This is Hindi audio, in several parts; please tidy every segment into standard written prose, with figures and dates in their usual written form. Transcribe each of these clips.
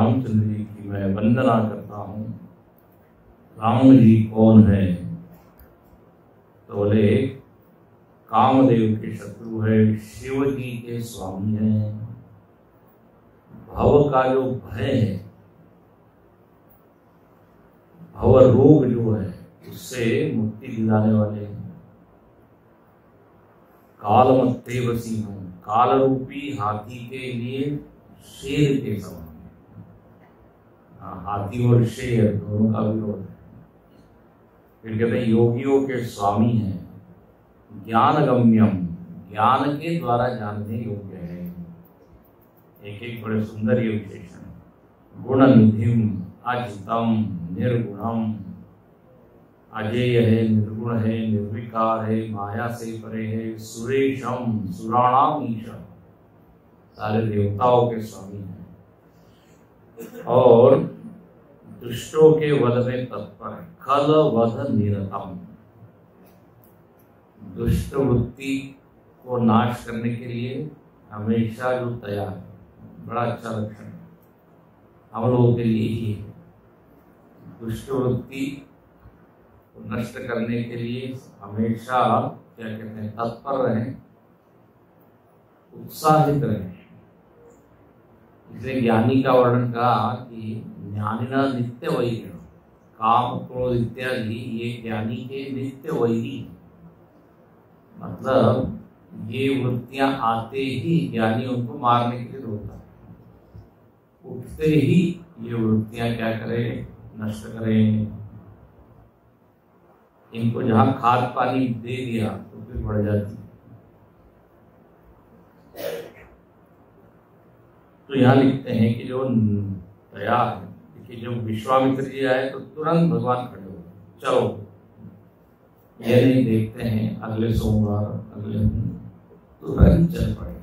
रामचंद्र जी की मैं वंदना करता हूँ। राम जी कौन है? तो बोले कामदेव के शत्रु है, शिव जी के स्वामी हैं। भव का जो भय है, भव रोग जो है, उससे मुक्ति दिलाने वाले हैं। कालमत्तेव सिंह, काल रूपी हाथी के लिए शेर के समान। हाथी और शेर दोनों का विरोध है। फिर कहते हैं योगियों के स्वामी हैं, ज्ञान गम्यम, ज्ञान के द्वारा जानने योग्य है। एक एक बड़े सुंदर ये विशेषण। गुण निधिम अजितम निर्गुणम, अजेय है, निर्गुण है, निर्विकार है, माया से परे है, सुरेशम सुराणाम ईशम, सारे देवताओं के स्वामी हैं। और दुष्टों के वध में तत्पर है, खल वध निरतम, दुष्ट वृत्ति को नाश करने के लिए हमेशा जो तैयार है। बड़ा अच्छा लक्षण है हम लोगों के लिए ही है। दुष्ट वृत्ति को नष्ट करने के लिए हमेशा क्या कहते हैं, तत्पर रहें, उत्साहित रहें। इसलिए ज्ञानी का वर्णन कहा कि ज्ञानिना नित्य वैरी, काम क्रोध इत्यादि ये ज्ञानी के नित्य वैरी। मतलब ये वृत्तियां आते ही ज्ञानी उनको मारने के लिए रोकता है, उठते ही ये वृत्तियां क्या करें, नष्ट करें। इनको जहां खाद पानी दे दिया तो फिर बढ़ जाती है। तो यहाँ लिखते हैं कि जो तैयार है, देखिए जब विश्वामित्र जी आए तो तुरंत भगवान खड़े हो गए, चलो। ये नहीं देखते हैं अगले सोमवार अगले, तुरंत चल पड़े।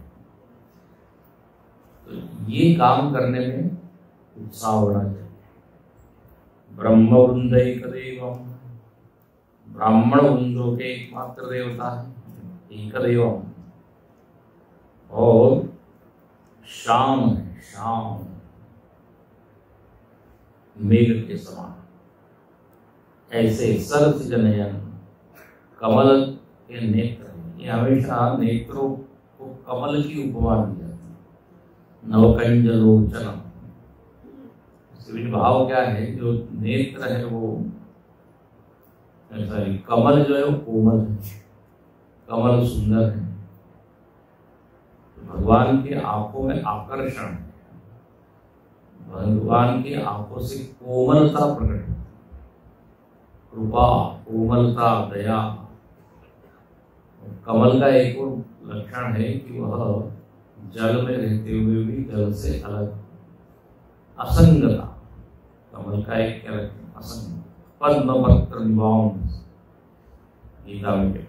तो ये काम करने में उत्साह होना चाहिए। ब्रह्म वृंदैक देवम, ब्राह्मण वृंदों के एकमात्र देवता है, एक देवम। और श्याम है, श्याम मेघ के समान, ऐसे सरस जनयन, कमल के नेत्र। ये हमेशा नेत्रों को कमल की उपमा दी जाती है। नवकंजलोचनम, इसके भाव क्या है, जो नेत्र है वो ऐसा ही, कमल जो है वो कोमल है, कमल सुंदर है। भगवान की आंखों में आकर्षण है, भगवान की आंखों से कोमलता प्रकट है, कृपा, कोमलता, दया। कमल का एक और लक्षण है कि वह जल में रहते हुए भी जल से अलग, असंगता। कमल का एक क्या लक्षण, असंग। पद्म पत्र निवाम, गीता में कहते हैं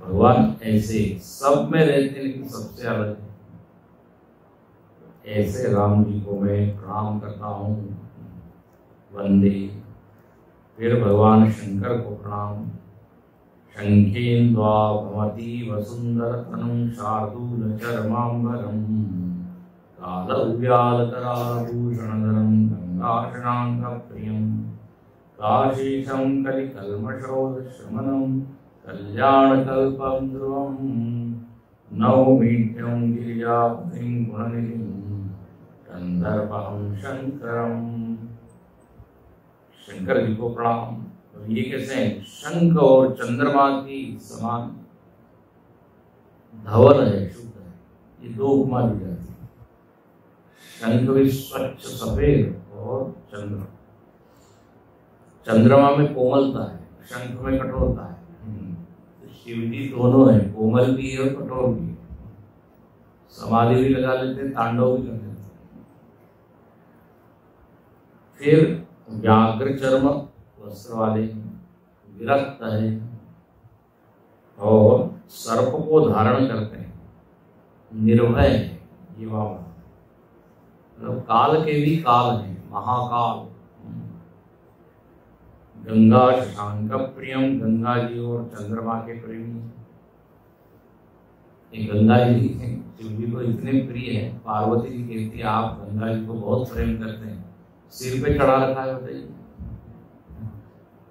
भगवान ऐसे सब में रहते हैं लेकिन सबसे अलग है। ऐसे राम जी को मैं प्रणाम करता हूँ, वंदे। फिर भगवान शंकर को प्रणाम। शंखेन्द्वा भवती वसुंदर तनुं शार्दूल चर्मांबरम, कालव्यालकराभूषणधरं गंगाशनांगप्रियं, काशीशं कलिकल्मषोदशमनं कल्याणकल्पं ध्रुवं, नौमीढ्यं गिरिजापतिं गुणनिधिं गंधर्वहं शंकरम। शंकर जी को प्रणाम। तो ये कैसे हैं, शंख और चंद्रमा की समान धवल है, शुद्ध है। ये दो उपमा दी जाती है। शंख भी स्वच्छ सफेद और चंद्रमा में कोमलता है, शंख में कठोरता है। शिव जी दोनों है, कोमल भी है और कठोर भी है। समाधि भी लगा लेते हैं, तांडव भी कर लेते हैं। फिर व्याघ्र चर्म वस्त्र वाले, विरक्त है और सर्प को धारण करते हैं, निर्भय है। जीवा मतलब काल के भी काल है, महाकाल। गंगा शशांक प्रियम, गंगा जी और चंद्रमा के प्रेमी। ये गंगा जी शिव जी को इतने प्रिय है, पार्वती जी कहती है आप गंगा जी को बहुत प्रेम करते हैं, सिर पे चढ़ा रखा है, बताइए।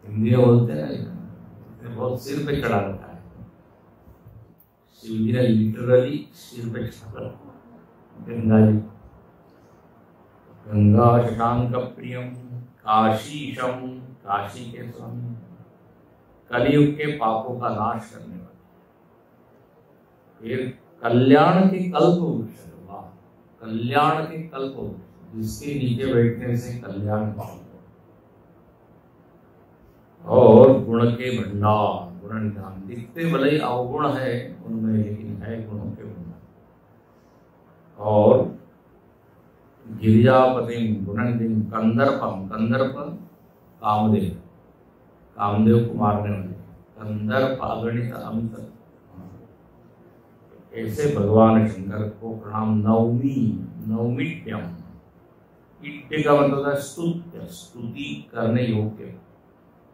हिंदी में बोलते हैं बहुत सिर पे चढ़ा रखा है। शिव जी ने लिटरली सिर पे चढ़ा रखा गंगा जी। गंगा शशांक प्रियम काशीशम, काशी के स्वामी, कलयुग के पापों का नाश करने वाले। फिर कल्याण के कल्प वृक्ष, वाह, कल्याण के कल्प वृक्ष, जिसके नीचे बैठने से कल्याण पाओगे। और गुण के भंडार, गुण निधान, दिखते भले ही अवगुण है उनमें, लेकिन है गुणों के भंडार। और गिरिजापति गुणनिधिम कंदर्पम, कंदर्प कामदेव, कामदेव को मारने वाले, कंदर्प अगणित अमित। ऐसे भगवान शंकर को प्रणाम। नवमी, नवमीट्यम, इट्य का मतलब है स्तुत्य, स्तुति करने योग्य।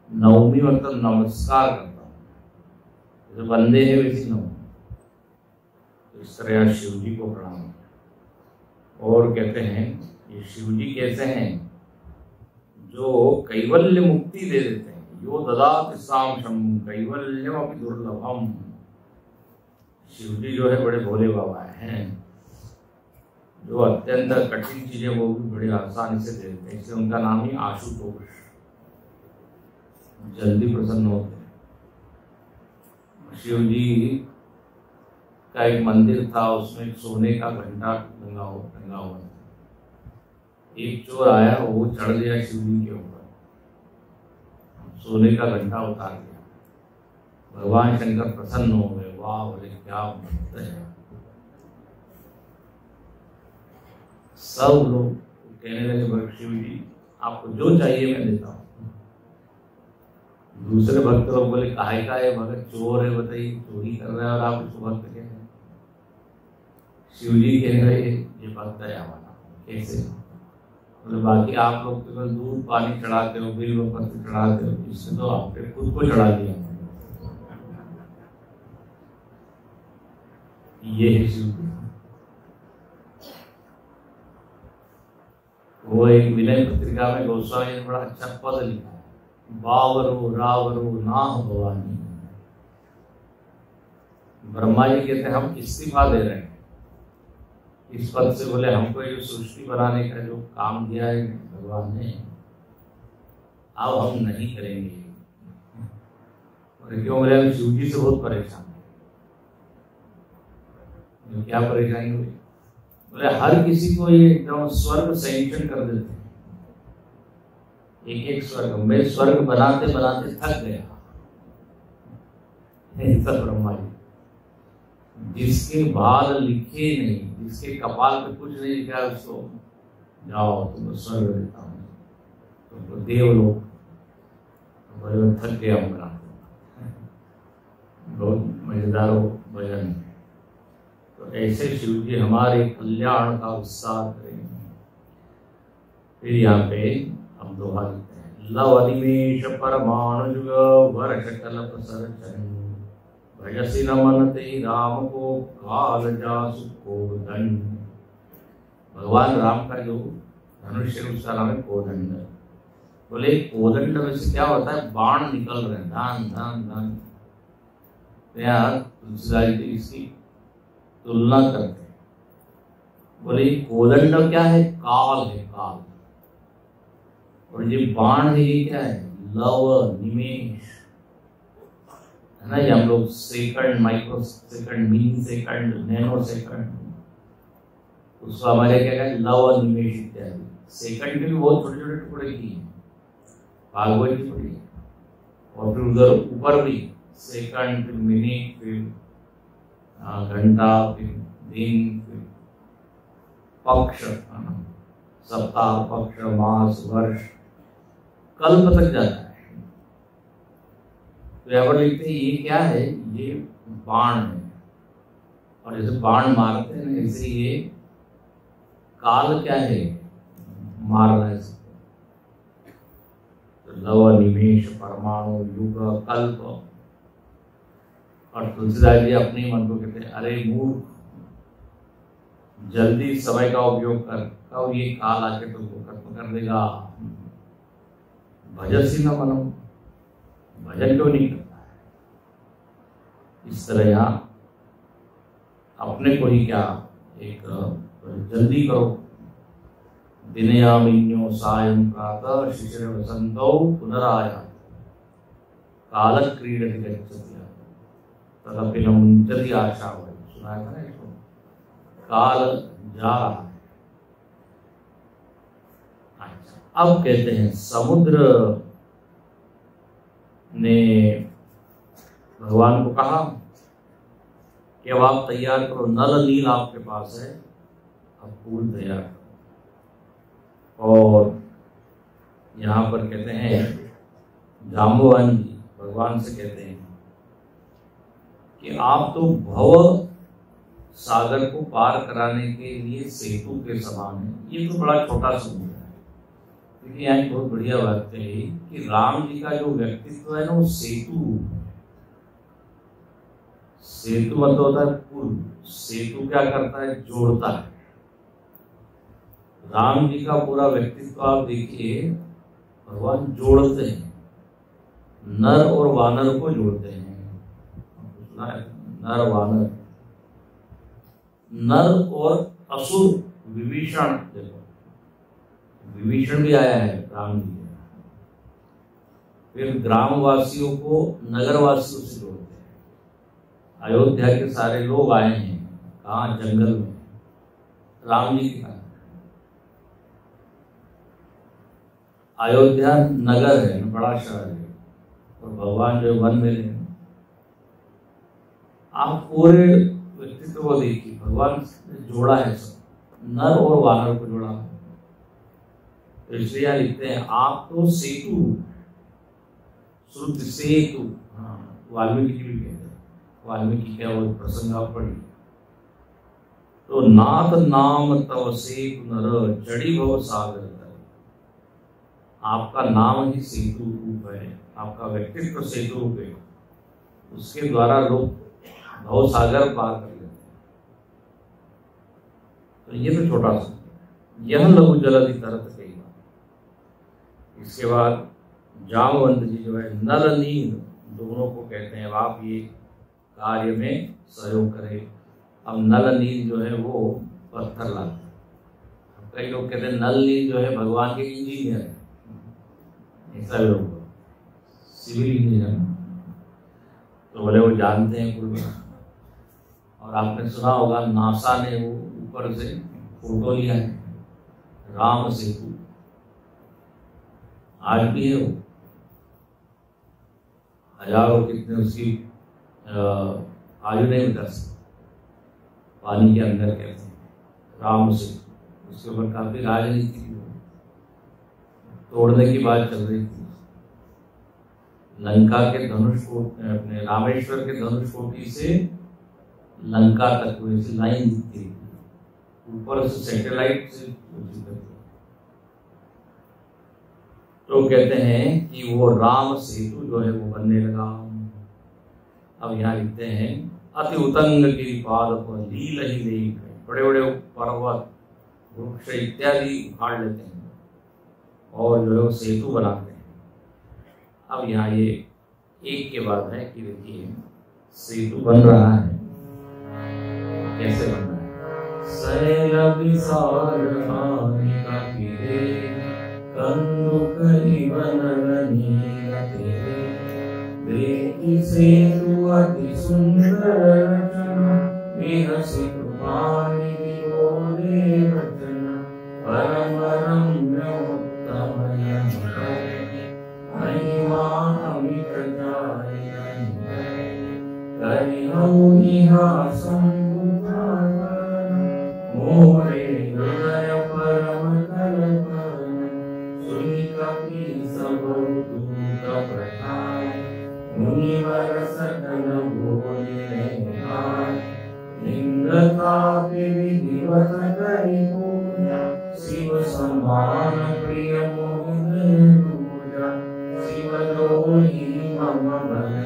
नवमी मतलब नमस्कार करता हूँ, जैसे बंदे हैं वैसी नवमी। तो इस तरह शिव जी को प्रणाम। और कहते हैं ये शिव जी कैसे हैं, जो कैवल्य मुक्ति दे देते हैं। यो ददाति साम्शम कैवल्यम अपि दुर्लभम। शिव जी जो है बड़े भोले बाबा हैं, जो अत्यंत कठिन चीजें वो भी बड़ी आसानी से दे देते हैं। इसलिए उनका नाम ही आशुतोष, जल्दी प्रसन्न होते हैं। शिव जी का एक मंदिर था, उसमें सोने का घंटा लगा हुआ। एक चोर आया, वो चढ़ गया शिव जी के ऊपर, सोने का घंटा उतार दिया। भगवान शंकर प्रसन्न हो गए, वाह बोले क्या भक्त है। सब लोग कहने लगे शिव जी आपको जो चाहिए मैं देता हूँ। दूसरे भक्त लोग बोले काहे का है भगत, चोर है, बताइए चोरी कर रहा है और आप उसको भक्त कहते हैं। शिव जी कह रहे ये भक्त है हमारा। कैसे बोले बाकी आप लोग केवल दूध पानी चढ़ाते हो, बिल्व पत्र चढ़ाते हो, इससे तो आपने खुद को चढ़ा दिया। ये है शिव जी। वो एक विनय पत्रिका में गोस्वामी ने बड़ा अच्छा पद लिखा है, बावरो रावरो नाह भवानी। ब्रह्मा जी कहते हैं हम इस्तीफा दे रहे हैं इस पद से। बोले हमको ये सृष्टि बनाने का जो काम दिया है भगवान ने, अब हम नहीं करेंगे। और क्यों बोले हम शिव जी से बहुत परेशान हैं। क्या परेशानी हुई? बोले हर किसी को ये एकदम स्वर्ग सैंक्शन कर देते हैं, एक एक स्वर्ग। मैं स्वर्ग बनाते बनाते थक गया। ब्रह्मा जी जिसके बाल लिखे नहीं, जिसके कपाल पे कुछ नहीं लिखा, उसको जाओ तुमको स्वर्ग देता हूँ, तुमको देवलोक। बोले थक गया हूँ बनाते। बहुत मजेदार हो भजन। तो ऐसे शिव जी हमारे कल्याण का विस्तार करेंगे। फिर यहाँ पे हम दोहा लिखते हैं, लव अनिमेष परमाणु युग वर्ष कल्प सरचन भजसी न मनते राम को काल जासु कोदंड। भगवान राम का जो धनुष है उसका नाम है कोदंड। बोले कोदंड में से क्या होता है, बाण निकल रहे हैं, धान धान धान। तुलसीदास जी इसकी तुलना करते हैं। बोले कोदंड क्या है, काल है, काल। और ये बाण है, ये क्या है, लव निमेष है ना। ये हम लोग सेकंड, माइक्रो सेकंड, मिली सेकंड, नैनो सेकंड, उसको हमारे क्या कहते हैं, लव निमेष इत्यादि। सेकंड के भी बहुत छोटे छोटे टुकड़े की है, भागवत की पड़ी है। और फिर उधर ऊपर भी सेकंड, फिर मिनट, फिर घंटा, फिर दिन, फिर पक्ष, सप्ताह, पक्ष, मास, वर्ष, कल्प तक जाता है। तो यहाँ पर लिखते हैं ये क्या है, ये बाण है। और जैसे बाण मारते हैं ना, ऐसे ये काल क्या है, मारना है सबको। तो लव निमेष परमाणु युग कल्प। और तुलसीदास जी अपने मन को कहते हैं, अरे मूर्ख, जल्दी समय का उपयोग कर, कब ये काल आके तुमको खत्म कर देगा। भजसी न मनो, भजन क्यों नहीं करता है। इस तरह यहाँ अपने को ही क्या एक जल्दी करो। दिनयामिन्यो सायं प्रातः शिशिर वसंतो पुनराया काल क्रीडति गच्छति तदपि न मुंचति आशा। सुना है ना इसको, काल जा रहा है। अच्छा, अब कहते हैं समुद्र ने भगवान को कहा कि अब आप तैयार करो, नल नील आपके पास है, अब फूल तैयार करो। और यहाँ पर कहते हैं जाम्बवान जी भगवान से कहते हैं कि आप तो भव सागर को पार कराने के लिए सेतु के समान है। ये तो बड़ा छोटा समुद्र है। देखिए यहाँ एक बहुत बढ़िया बात कही कि राम जी का जो व्यक्तित्व है ना, वो सेतु, सेतु मतलब होता है पुल। सेतु क्या करता है, जोड़ता है। राम जी का पूरा व्यक्तित्व आप देखिए, भगवान जोड़ते हैं, नर और वानर को जोड़ते हैं। नर वानर, नर और असुर, विभीषण, देखो विभीषण भी आया है राम जी। फिर ग्रामवासियों को नगरवासियों से जोड़ते हैं। अयोध्या के सारे लोग आए हैं, कहाँ, जंगल में, राम जी के कारण। अयोध्या नगर है, बड़ा शहर है, और भगवान जो वन में रहते हैं। आप पूरे व्यक्तित्व को देखिए, भगवान ने जोड़ा है सब, नर और वानर को जोड़ा है। तो इसलिए यहाँ लिखते हैं आप तो सेतु, श्रुति सेतु। हाँ, वाल्मीकि जी भी कहते हैं, वाल्मीकि क्या वो प्रसंग आप पढ़िए। तो नाथ नाम तव सेतु नर, जड़ी भव सागर तर। आपका नाम ही सेतु रूप है, आपका व्यक्तित्व सेतु रूप है, उसके द्वारा लोग भव सागर पार कर लेते हैं। तो ये तो छोटा सा, यह लघु जलधि तरत कही बात। इसके बाद जामवंत जी जो है नल नील दोनों को कहते हैं, आप ये कार्य में सहयोग करें। अब नल नील जो है वो पत्थर लाते हैं। कई लोग कहते हैं नल नील जो है भगवान के इंजीनियर है, ऐसा लोग सिविल इंजीनियर, तो बोले वो जानते हैं कुल। और आपने सुना होगा नासा ने वो ऊपर से फोटो लिया है राम सेतु, आज भी है वो, हजारों कितने उसकी आयु नहीं बता सकते। पानी के अंदर कहते हैं राम सेतु, उसके ऊपर काफी राजनीति तोड़ने की बात चल रही थी। लंका के धनुष कोटि, अपने रामेश्वर के धनुष कोटि से लंका तक वैसी लाइन दिखती है, ऊपर से सैटेलाइट से। तो कहते हैं कि वो राम सेतु जो है वो बनने लगा। अब यहाँ लिखते हैं अति उतंग गिरिपाद पर लील ही नहीं, बड़े बड़े पर्वत वृक्ष इत्यादि उखाड़ लेते हैं और जो है वो सेतु बनाते हैं। अब यहाँ ये एक के बाद है कि देखिए सेतु बन रहा है, कैसे बन रहा है। सैल विशाल हानिका किरे, कंदुक निवन नील तेरे, देखि सेतु अति सुंदर रचना, विहसित पानी विबोधे वचन, परम रम्य उत्तम यम महिमा अमित जाय करिहौ इहा संभुतावन, मोरे हृदय परम कल्पन, सुनि कपि सब दूत प्रथाय, मुनिवर सकल बोले भाय, इंद्रतापि विधिवत करि पूजा, शिव समान प्रिय मोहि पूजा, शिव दोहि मम भय,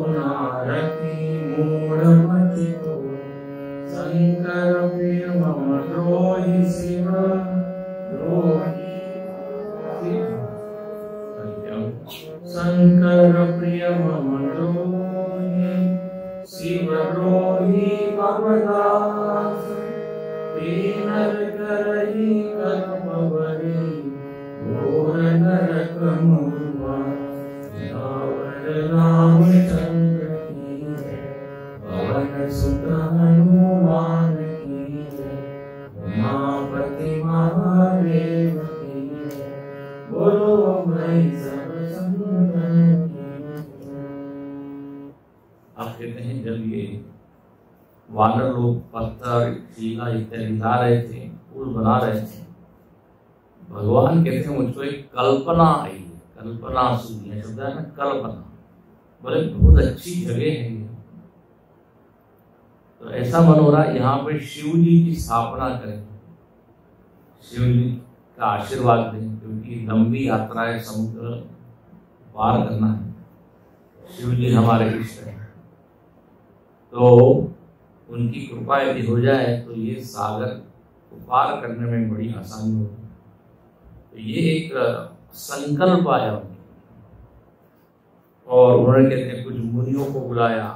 नारकी मूढ़मति को, शंकर प्रिय मम द्रोही शिव द्रोही शिव। शंकर प्रिय मम द्रोही शिव द्रोही मम दास, नर करही कल्पवरी घोर नरक मुआ। रामचंद्र की जय, पवन सुत हनुमान की जय, उमापति महादेव की जय, बोलो भाई सब संतन की जय। आप कहते हैं जब ये वानर लोग पत्थर शीला इत्यादि ला रहे थे, पुल बना रहे थे, भगवान कहते हैं मुझको एक कल्पना आई। कल्पना सुनिए शब्द है ना, कल्पना, बोले बहुत अच्छी जगह है ये। तो ऐसा मन हो रहा है यहाँ पे शिव जी की स्थापना करें, शिव जी का आशीर्वाद दें, क्योंकि लंबी यात्रा है, समुद्र पार करना है। शिव जी हमारे इष्ट है, तो उनकी कृपा यदि हो जाए तो ये सागर को पार करने में बड़ी आसानी होगी। तो ये एक संकल्प आया और उन्होंने कहते हैं कुछ मुनियों को बुलाया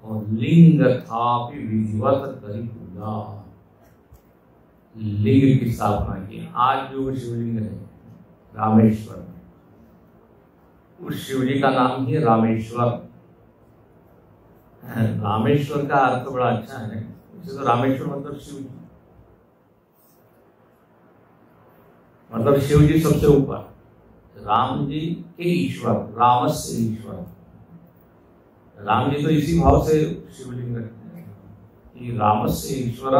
और लिंग था विधिवत करी पूजा, लिंग की स्थापना की। आज जो शिवलिंग है रामेश्वर, उस शिवजी का नाम ही रामेश्वर। रामेश्वर का अर्थ बड़ा अच्छा है, तो रामेश्वर मतलब शिव जी, मतलब शिव जी सबसे ऊपर, राम जी के ईश्वर, रामस्य ईश्वर। राम जी तो इसी भाव से शिवलिंग रखते हैं कि रामस्य ईश्वर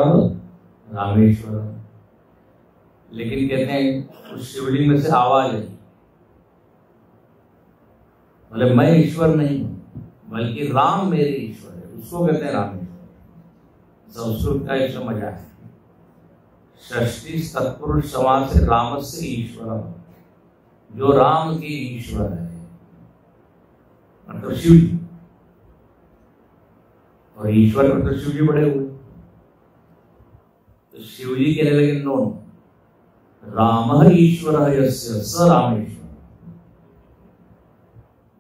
रामेश्वर, लेकिन कहते हैं उस शिवलिंग में से आवाज आई, मतलब मैं ईश्वर नहीं हूं बल्कि राम मेरे ईश्वर है, उसको कहते हैं रामेश्वर। संस्कृत का इसमें मजा है। षष्ठी तत्पुरुष समाज से रामस्य ईश्वर, जो राम के ईश्वर है मतलब शिव जी, और ईश्वर में तो शिव जी बड़े हुए। तो शिव जी कहने लगे नो, राम ईश्वर यस्य स रामेश्वर,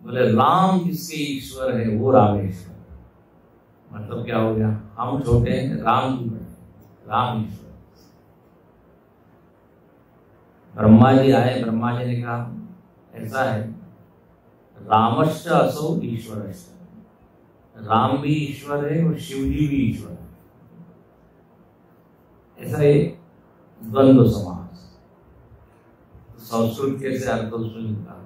बोले राम जिसके ईश्वर है वो रामेश्वर। मतलब क्या हो गया, हम छोटे हैं, राम जी बड़े, राम ईश्वर। ब्रह्मा जी आए, ब्रह्मा जी ने कहा ऐसा है, रामश्च असौ ईश्वरश्च, राम भी ईश्वर है और शिव जी भी ईश्वर है। ऐसा एक द्वंद्व समास, संस्कृत कैसे अर्थ उसमें निकाल,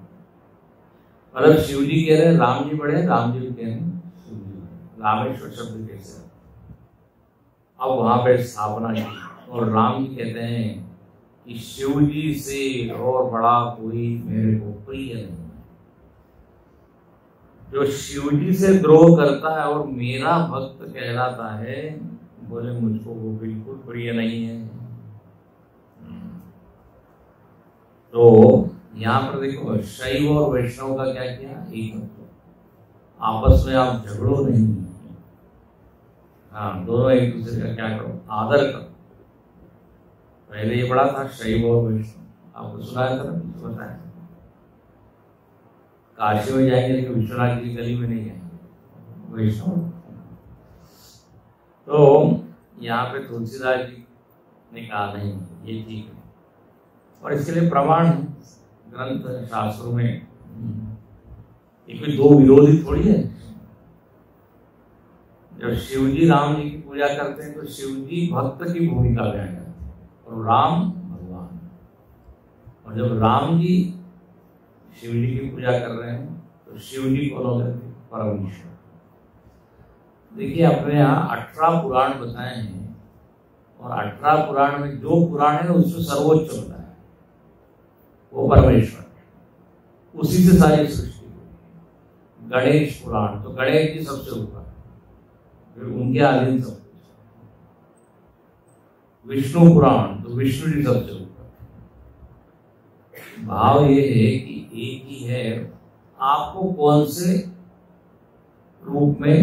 मतलब शिव जी कह रहे हैं राम जी बड़े, राम जी कह रहे हैं शिव जी बड़े, रामेश्वर शब्द कैसे। अब वहां पर स्थापना की और राम जी कहते हैं कि शिव जी से और बड़ा कोई मेरे को प्रिय नहीं। जो शिव जी से द्रोह करता है और मेरा भक्त कहलाता है, बोले मुझको वो बिल्कुल प्रिय नहीं है। तो यहाँ पर देखो शैव और वैष्णव का क्या किया, एक मतलब आपस में आप झगड़ो नहीं, हाँ दोनों एक दूसरे का क्या करो, आदर करो। पहले ये बड़ा था शैव और वैष्णव, आपको सुनाया था ना, बताया। काशी में जाएंगे लेकिन विश्वनाथ की गली में नहीं जाएंगे वैष्णव। तो यहाँ पे तुलसीदास जी ने कहा नहीं ये ठीक है, और इसके लिए प्रमाण है ग्रंथ शास्त्रों में। ये कोई दो विरोधी थोड़ी है। जब शिवजी राम जी की पूजा करते हैं तो शिवजी भक्त की भूमिका में आ जाते हैं और राम भगवान, और जब राम जी शिव जी की पूजा कर रहे हैं तो शिव जी कौन हो गए, परमेश्वर। देखिए अपने यहाँ 18 पुराण बताए हैं, और 18 पुराण में जो पुराण है ना उसमें सर्वोच्च बताया वो परमेश्वर, उसी से सारी सृष्टि हुई। गणेश पुराण तो गणेश जी सबसे ऊपर, फिर उनके अधीन सब कुछ। विष्णु पुराण तो विष्णु जी सबसे ऊपर। भाव ये है कि एक ही है, आपको कौन से रूप में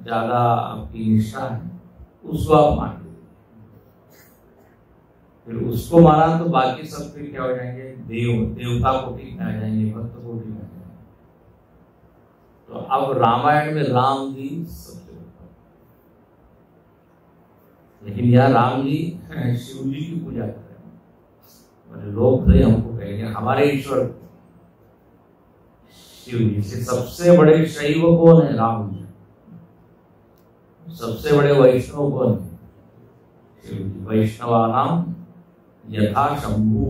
ज्यादा आपकी निष्ठा है, उसको आप मान लीजिए। फिर उसको माना तो बाकी सब फिर क्या हो जाएंगे, देवता कोटि में आ जाएंगे, भक्त कोटि में आ जाएंगे। तो अब रामायण में राम जी सबसे ऊपर, लेकिन यहाँ राम जी शिव जी की पूजा कर रहे हैं। लोग तो हमको कहेंगे हमारे ईश्वर शिव जी से सबसे बड़े शैव कौन है, राम जी। सबसे बड़े वैष्णव कौन है, शिव जी। वैष्णवानाम यथा शंभु,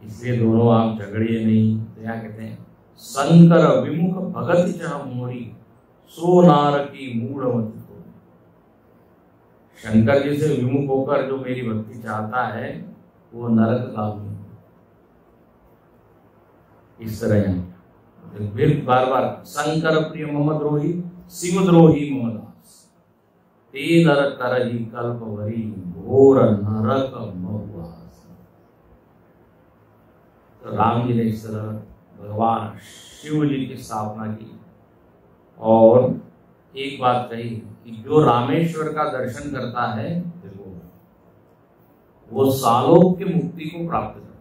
इसलिए दोनों आप झगड़िए नहीं। तो यहाँ कहते हैं शंकर विमुख भगत चाह मोरी, सो नार की मूढ़मति को। शंकर जी से विमुख होकर जो मेरी भक्ति चाहता है वो नरकगामी। इस तरह फिर बार बार शंकर प्रिय मम द्रोही, शिव द्रोही मम दास, ते नर करही कल्प वरी, घोर नरक महुआस। तो राम जी ने इस तरह भगवान शिव जी की स्थापना की। और एक बात कही कि जो रामेश्वर का दर्शन करता है देखो वो सालों की मुक्ति को प्राप्त करता है।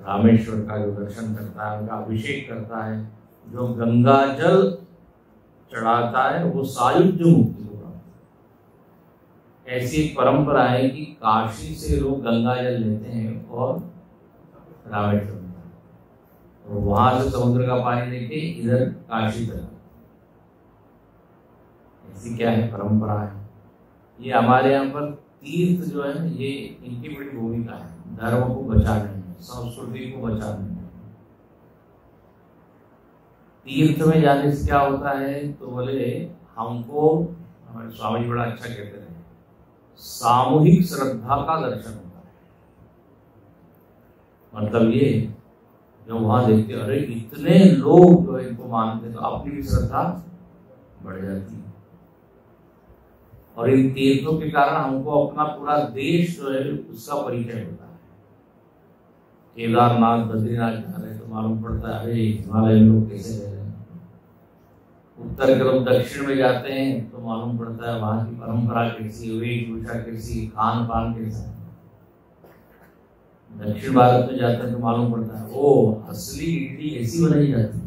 रामेश्वर का जो दर्शन करता है, उनका अभिषेक करता है, जो गंगा जल चढ़ाता है वो सायुज्य मुक्ति को प्राप्त करता है। ऐसी परंपरा है कि काशी से लोग गंगा जल लेते हैं और रामेश्वर में, और वहां से समुद्र का पानी लेके इधर काशी तक। ऐसी क्या है परंपरा है। ये हमारे यहाँ पर तीर्थ जो है ना, ये इनकी बड़ी भूमिका है धर्म को बचाने में, संस्कृति को बचाने में। तीर्थ में जाने से क्या होता है, तो बोले हमको, हमारे स्वामी जी बड़ा अच्छा कहते हैं, सामूहिक श्रद्धा का दर्शन होता है। मतलब ये जो वहां देखते अरे इतने लोग जो इनको मानते, तो अपनी भी श्रद्धा बढ़ जाती है। और इन तीर्थों के कारण हमको अपना पूरा देश जो है उसका परिचय होता है। केदारनाथ बद्रीनाथ जा रहे तो मालूम पड़ता है अरे हिमालय में लोग कैसे रह रहे हैं। उत्तर की तरफ दक्षिण में जाते हैं तो मालूम पड़ता है वहां की परंपरा कैसी, वेशभूषा कैसी, खान पान कैसा है। दक्षिण भारत में जाते हैं तो मालूम पड़ता है ओ असली इडली ऐसी बनाई जाती है।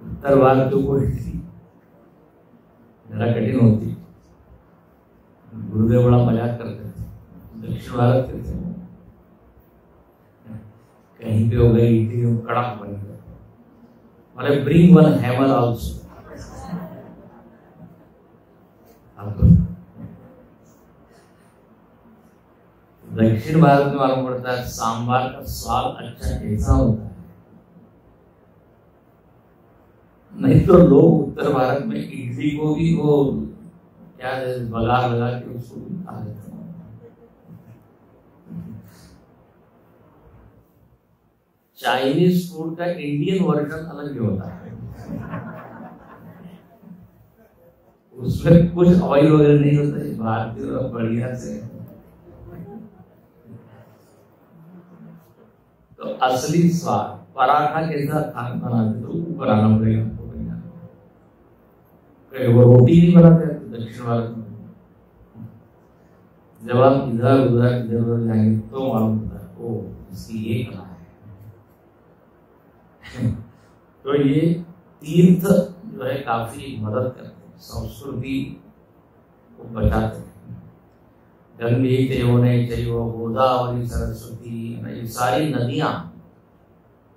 उत्तर भारत को इडली जरा कठिन होती, गुरुदेव बड़ा मजाक करते थे। दक्षिण भारत के थे, कहीं पे हो गई इडली कड़क बन गया, बोले ब्रिंग वन हैमर आल्सो। दक्षिण भारत में मालूम पड़ता है सांबार का स्वाद अच्छा कैसा होता है। नहीं तो लोग उत्तर भारत में इडली को भी वो क्या बघार लगा के उसको भी खा लेते हैं। चाइनीज फूड का इंडियन वर्जन अलग ही होता है, उसमें कुछ ऑयल वगैरह नहीं होता है, भारतीय बढ़िया से। तो असली स्वाद पराठा कैसा खाना बनाते तो ऊपर आना पड़ेगा। वो रोटी नहीं बनाते दक्षिण भारत में। जब आप इधर उधर इधर उधर जाएंगे तो मालूम पड़ता है ओ इसकी ये कला है। तो ये तीर्थ जो है काफी मदद करते हैं, संस्कृति को बचाते हैं। गंगे चयोने चयो गोदावरी सरस्वती, ये सारी नदियां,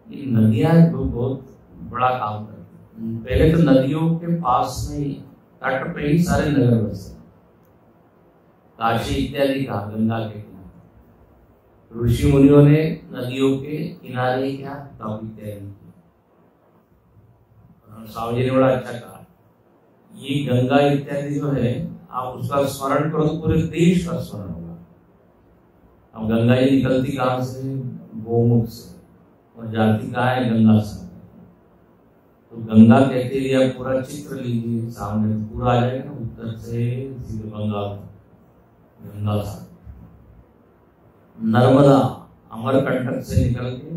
ये नदियां बहुत बड़ा काम करती हैं। पहले तो नदियों के पास में तट पे ही सारे नगर बसे, काशी इत्यादि का गंगा के किनारे। ऋषि मुनियों ने नदियों के किनारे क्या तप इत्यादि। स्वामी जी ने बड़ा अच्छा कहा, ये गंगा इत्यादि जो है आप उसका स्मरण करो तो पूरे देश का स्मरण होगा। अब गंगा जी निकलती कहाँ से, गोमुख से, और जाती कहाँ है, गंगा से। तो गंगा कहते लिए आप पूरा चित्र लीजिए सामने, पूरा आ जाएगा उत्तर से सीधे बंगाल, गंगा से। नर्मदा अमरकंटक से निकल के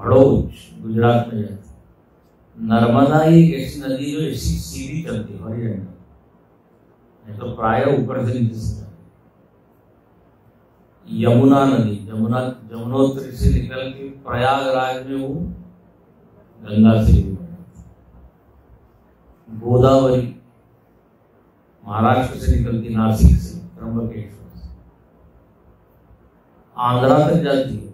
भड़ोच गुजरात में जाती है। नर्मदा एक ऐसी नदी जो ऐसी सीधी चलती है हॉरिजॉन्टल, नहीं तो प्राय ऊपर से नीचे से जाती है। यमुना नदी जमुनोत्री से निकल के प्रयागराज में वो गंगा से भी। गोदावरी महाराष्ट्र से निकलती नासिक से त्र्यंबकेश्वर से आंध्रा तक जाती है।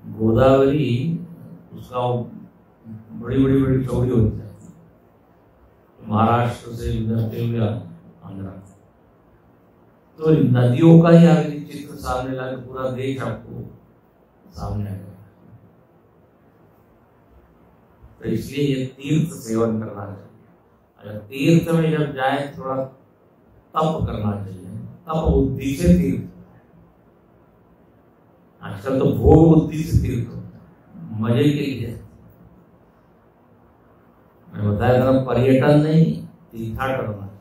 गोदावरी उसका बड़ी चौड़ी होती है, महाराष्ट्र से गुजरते हुए आंध्रा। तो नदियों का ही आगे चित्र सामने ला पूरा देश आपको सामने आएगा। तो इसलिए ये तीर्थ सेवन करना चाहिए। अगर तीर्थ में जब जाए थोड़ा तप करना चाहिए, तप बुद्धि से तीर्थ। आजकल तो भोग बुद्धि से तीर्थ होता है, मजे के लिए। मैं बताया था पर्यटन नहीं, तीर्थाटन करना चाहिए।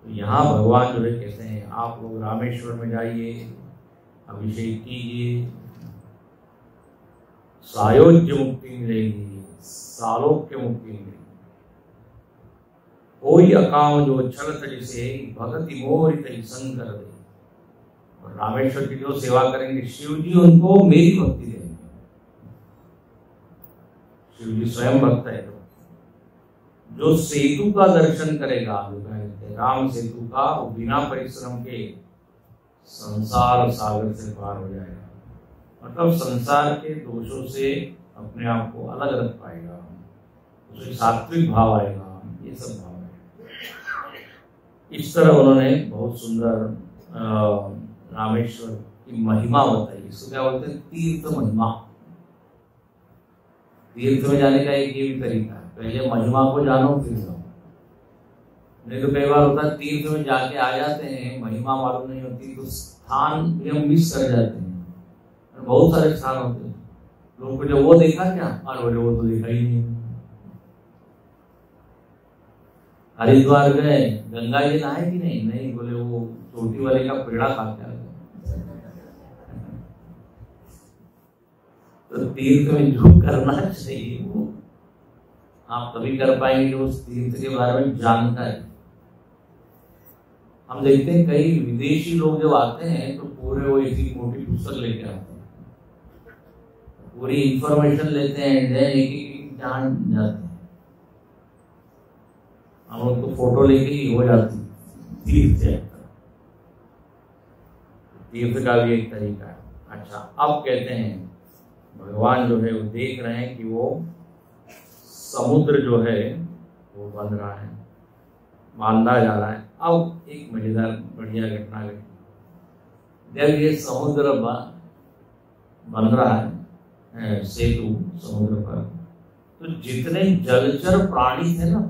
तो यहाँ भगवान जो है कहते हैं आप लोग रामेश्वर में जाइए, अभिषेक कीजिए, सायोज्य मुक्ति मिलेगी, सालोक्य मुक्ति मिलेगी। कोई अकाम जो छलत जिसे भक्ति मोहित संकर दे। और रामेश्वर की जो सेवा करेंगे शिव जी उनको मेरी भक्ति देंगे। शिव जी स्वयं भक्त है। जो सेतु का दर्शन करेगा, राम सेतु का, वो बिना परिश्रम के संसार सागर से पार हो जाएगा। मतलब संसार के दोषों से अपने आप को अलग रख पाएगा, उसमें सात्विक भाव आएगा, ये सब भाव है। इस तरह उन्होंने बहुत सुंदर रामेश्वर की महिमा बताई। इसको क्या बोलते हैं? तीर्थ महिमा। तीर्थ में जाने का एक ये भी तरीका है, पहले महिमा को जानो फिर जाओ। नहीं तो कई बार होता है तीर्थ में जाके आ जाते हैं, महिमा मालूम नहीं होती, तो स्थान भी हम मिस कर जाते हैं। बहुत सारे स्थान होते हैं, लोगों को जब वो देखा क्या, और बोले वो तो देखा ही नहीं। हरिद्वार गए, गंगा जी नहाए कि नहीं? नहीं, बोले वो चोटी वाले का पेड़ा खा के आ गए। तो तीर्थ में जो करना चाहिए वो आप तभी कर पाएंगे जो उस तीर्थ के बारे में जानता है। हम देखते हैं कई विदेशी लोग जब आते हैं तो पूरे वो ऐसी मोटी पुस्तक लेके आते हैं, पूरी इंफॉर्मेशन लेते हैं, एक एक जान जाते हैं। हम उनको फोटो लेके ही हो जाती तीर्थ है। तीर्थ का भी एक तरीका है। अच्छा, अब कहते हैं भगवान जो है वो देख रहे हैं कि वो समुद्र जो है वो बन रहा है, बांधा जा रहा है। अब एक मजेदार बढ़िया घटना घटी। जब ये समुद्र बन रहा है, सेतु समुद्र पर, तो जितने जलचर प्राणी थे ना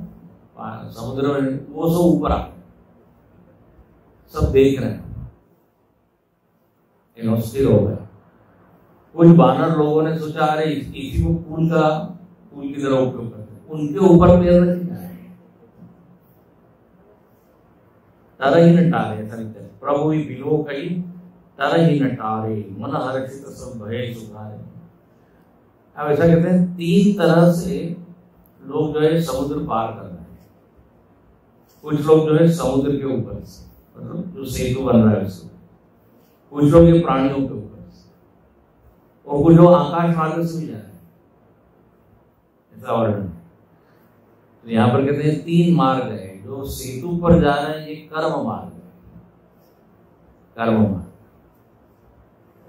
समुद्र में, वो सब ऊपर आ गए, सब देख रहे हैं, स्थिर हो गया। कुछ बानर लोगों ने सोचा अरे इसी को पुल की तरह उपयोग करते हैं, उनके ऊपर पैर रख दिया। तरही न टारे, प्रभु ही बिलो कही तरही न टारे, मन हर्षित सब भय सुधारे। अब ऐसा कहते हैं 3 तरह से लोग जो है समुद्र पार कर रहे हैं। कुछ लोग जो है समुद्र के ऊपर से, मतलब जो सेतु बन रहा है उससे, कुछ लोग ये प्राणियों के ऊपर से, और कुछ लोग आकाश मार्ग से भी जा रहे हैं। ऐसा वर्णन। तो यहाँ पर कहते हैं 3 मार्ग है। जो सेतु पर जा रहे हैं ये कर्म मार्ग है, कर्म मार्ग।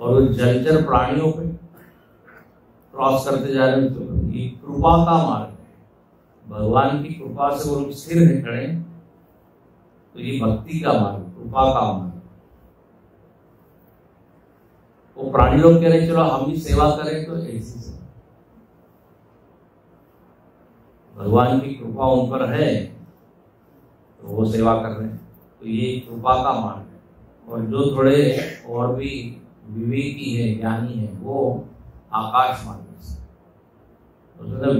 और वो जलचर प्राणियों पे क्रॉस करते जा रहे हैं तो ये कृपा का मार्ग है। भगवान की कृपा से वो लोग स्थिर है खड़े, तो ये भक्ति का मार्ग, कृपा का मार्ग। वो प्राणी लोग कह रहे चलो हम भी सेवा करें, तो ऐसी सेवा भगवान की कृपा उन पर है तो वो सेवा कर रहे हैं, तो ये कृपा का मार्ग है। और जो थोड़े और भी विवेकी है, ज्ञानी है, वो आकाश मार्ग से,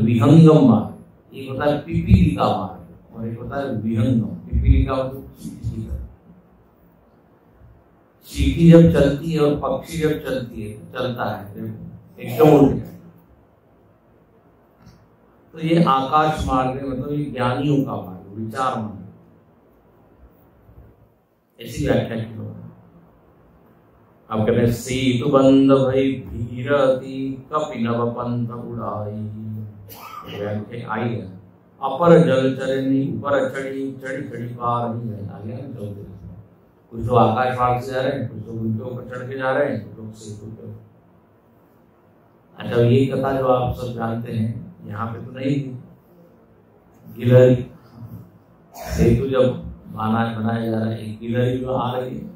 विहंगम मार्ग। एक होता है पिपीली का मार्ग और एक होता है विहंगम। पिपीली का चींटी जब चलती है और पक्षी जब चलता है, एकदम उल्ट जाएगा। तो ये आकाश मार्ग है, मतलब ये ज्ञानियों का मार्ग, विचार मार्ग, ऐसी व्याख्या की हो। अब कहते हैं सेतु बंद भई भीरति कपिनव पंथ उड़ाई, आई है। अपर जल चरनी ऊपर चढ़ी चढ़ी चढ़ी पार ही है, आ गया ना चलते। कुछ लोग आकाश मार्ग से जा रहे हैं, कुछ लोग उनके ऊपर चढ़ के जा रहे हैं, कुछ लोग सेतु पे। अच्छा, ये कथा जो आप सब जानते हैं, यहाँ पे तो नहीं थी। गिलहरी सेतु जब बनाया जा रहा है, गिलहरी जो आ रही है,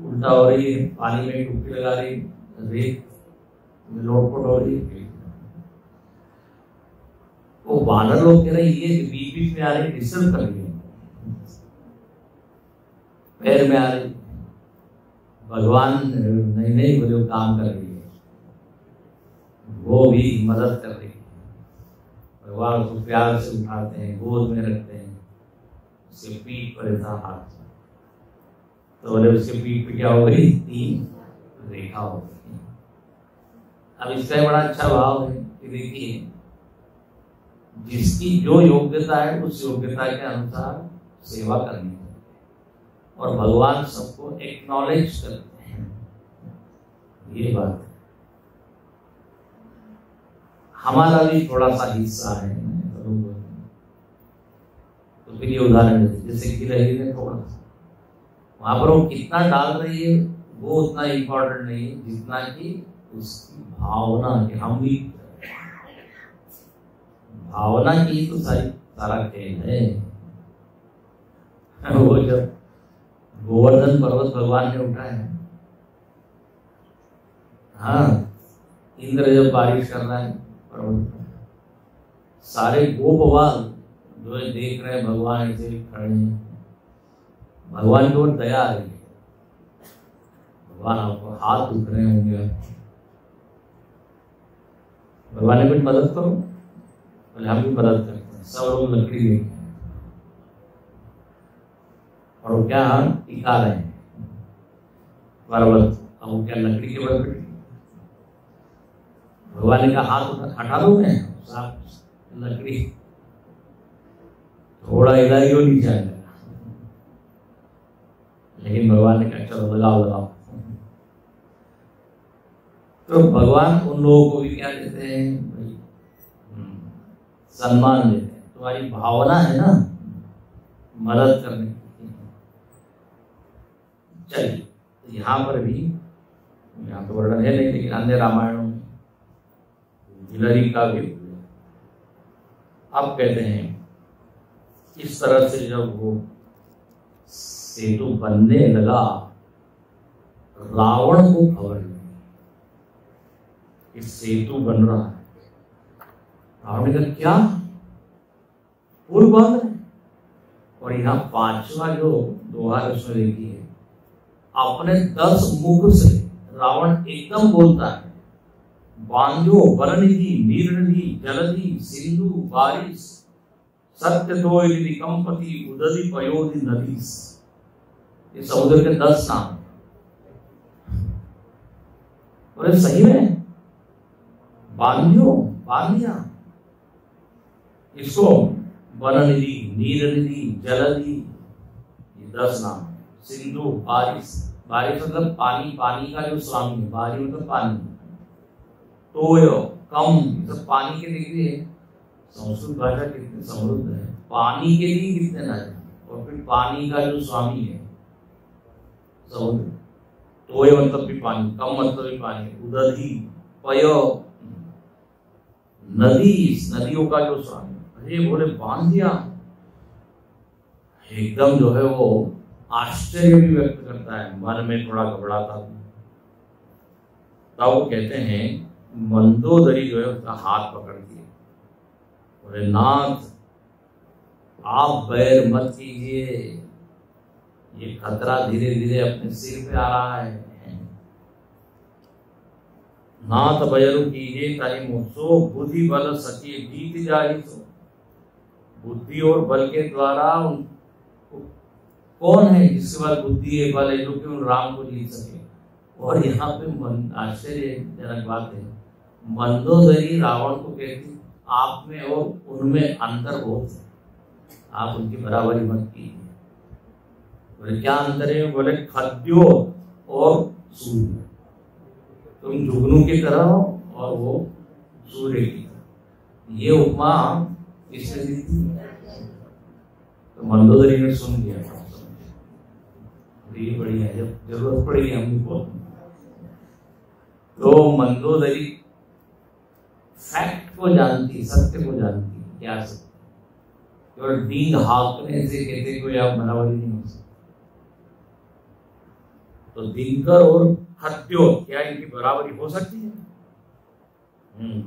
उल्टा हो रही है, पानी में डुबकी लगा रही, रेत में लोटपोट हो रही है। वो वानर लोग कह रहे ये बीच बीच में आ रही, डिस्टर्ब कर रही है, पैर में आ रही। भगवान नहीं वो काम कर रही है, वो भी मदद कर रही है। भगवान उसको प्यार से उठाते हैं, गोद में रखते हैं, उसके पीठ पर ऐसा हाथ, तो बोले उसके पीठ पे क्या हो गई, 3 रेखा हो गई। अब इसका बड़ा अच्छा भाव है कि देखिए, जिसकी जो योग्यता है उस योग्यता के अनुसार सेवा करनी है, और भगवान सबको एक्नॉलेज करते हैं, ये बात है। हमारा भी थोड़ा सा हिस्सा है, तो फिर ये उदाहरण जैसे कि रही है, थोड़ा सा वहां पर वो कितना डाल रही है वो उतना इम्पोर्टेंट नहीं है जितना कि उसकी भावना कि हम भी, भावना की तो सारा खेल है। वो जब गोवर्धन पर्वत भगवान ने उठाया, हाँ, इंद्र जब बारिश कर रहा है पर्वत, सारे गोपवाल जो देख रहे हैं भगवान ऐसे खड़े हैं, भगवान की ओर दया आ रही है, भगवान आपको हाथ दुख रहे होंगे, भगवान ने कुछ मदद करो, बोले हम भी मदद करते हैं। सब लोग लकड़ी लेके और वो क्या टिका रहे हैं पर्वत, अब वो क्या लकड़ी के बल पे, भगवान ने कहा हाथ हटा दो, मैं लकड़ी थोड़ा इधर ही नीचे आ गया, लेकिन भगवान ने कहा चलो लगाओ। तो भगवान उन लोगों को भी क्या देते हैं भाई, सम्मान देते हैं। तुम्हारी भावना है ना मदद करने की। चलिए, तो यहाँ पर भी, यहाँ तो वर्णन है नहीं, लेकिन अन्य रामायणों में गिलहरी का भी। अब कहते हैं इस तरह से जब वो सेतु बनने लगा, रावण को खबर लगी इस सेतु बन रहा है। रावण ने कहा क्या पुल बंद है? और यहाँ 5वां जो दोहा उसमें देखी है, अपने 10 मुख से रावण एकदम बोलता है, बांधो वरनिधि नीरनिधि जलधि सिंधु बारिश सत्य तो कंपति उदधि पयोधि नदी। ये समुद्र के 10 नाम। और सही में बांधियो, बांध दिया इसको, वननिधि नीरनिधि जलधि, ये 10 नाम। सिंधु बारिश, बारिश मतलब पानी, पानी का जो स्वामी है, बारी मतलब पानी। तोय कम, सब पानी के लिए। संस्कृत भाषा कितनी समृद्ध है, पानी के लिए कितने ना, और फिर पानी का जो स्वामी है समुद्र। तोय मतलब भी पानी, कम मतलब भी पानी। उदधि पयो, नदी, नदियों का जो स्वामी। अरे बोले बांध दिया, एकदम जो है वो आश्चर्य भी व्यक्त करता है, मन में थोड़ा घबराता था। तब वो कहते हैं मंदोदरी जो है उसका हाथ पकड़ दिया, बोले नाथ आप बैर मत कीजिए, ये खतरा धीरे धीरे अपने सिर पे आ रहा है। नाथ बैरु कीजिए ताहि मुझसो, बुद्धि बल सची जीत जाहि सो। बुद्धि और बल के द्वारा कौन है जिसके पास बुद्धि है, बल है, जो कि उन राम को जीत सके? और यहाँ पे आश्चर्यजनक बात है, मंदोदरी रावण को कहती आप में और उनमें अंतर बहुत है, आप उनकी बराबरी मत कीजिए। बोले क्या अंतर है? बोले खद्यो और सूर्य, तुम जुगनू की तरह हो और वो सूर्य की तरह। ये उपमा किसने दी थी? तो मंदोदरी ने सुन लिया, ये बढ़िया है, जब जरूरत पड़ेगी हम भी बोल। तो मंदोदरी फैक्ट को जानती, सत्य को जानती, क्या सत्य, और डींग हाँकने से कहते कोई आप बराबरी नहीं हो सकती। तो दिनकर और खद्यो क्या इनकी बराबरी हो सकती है?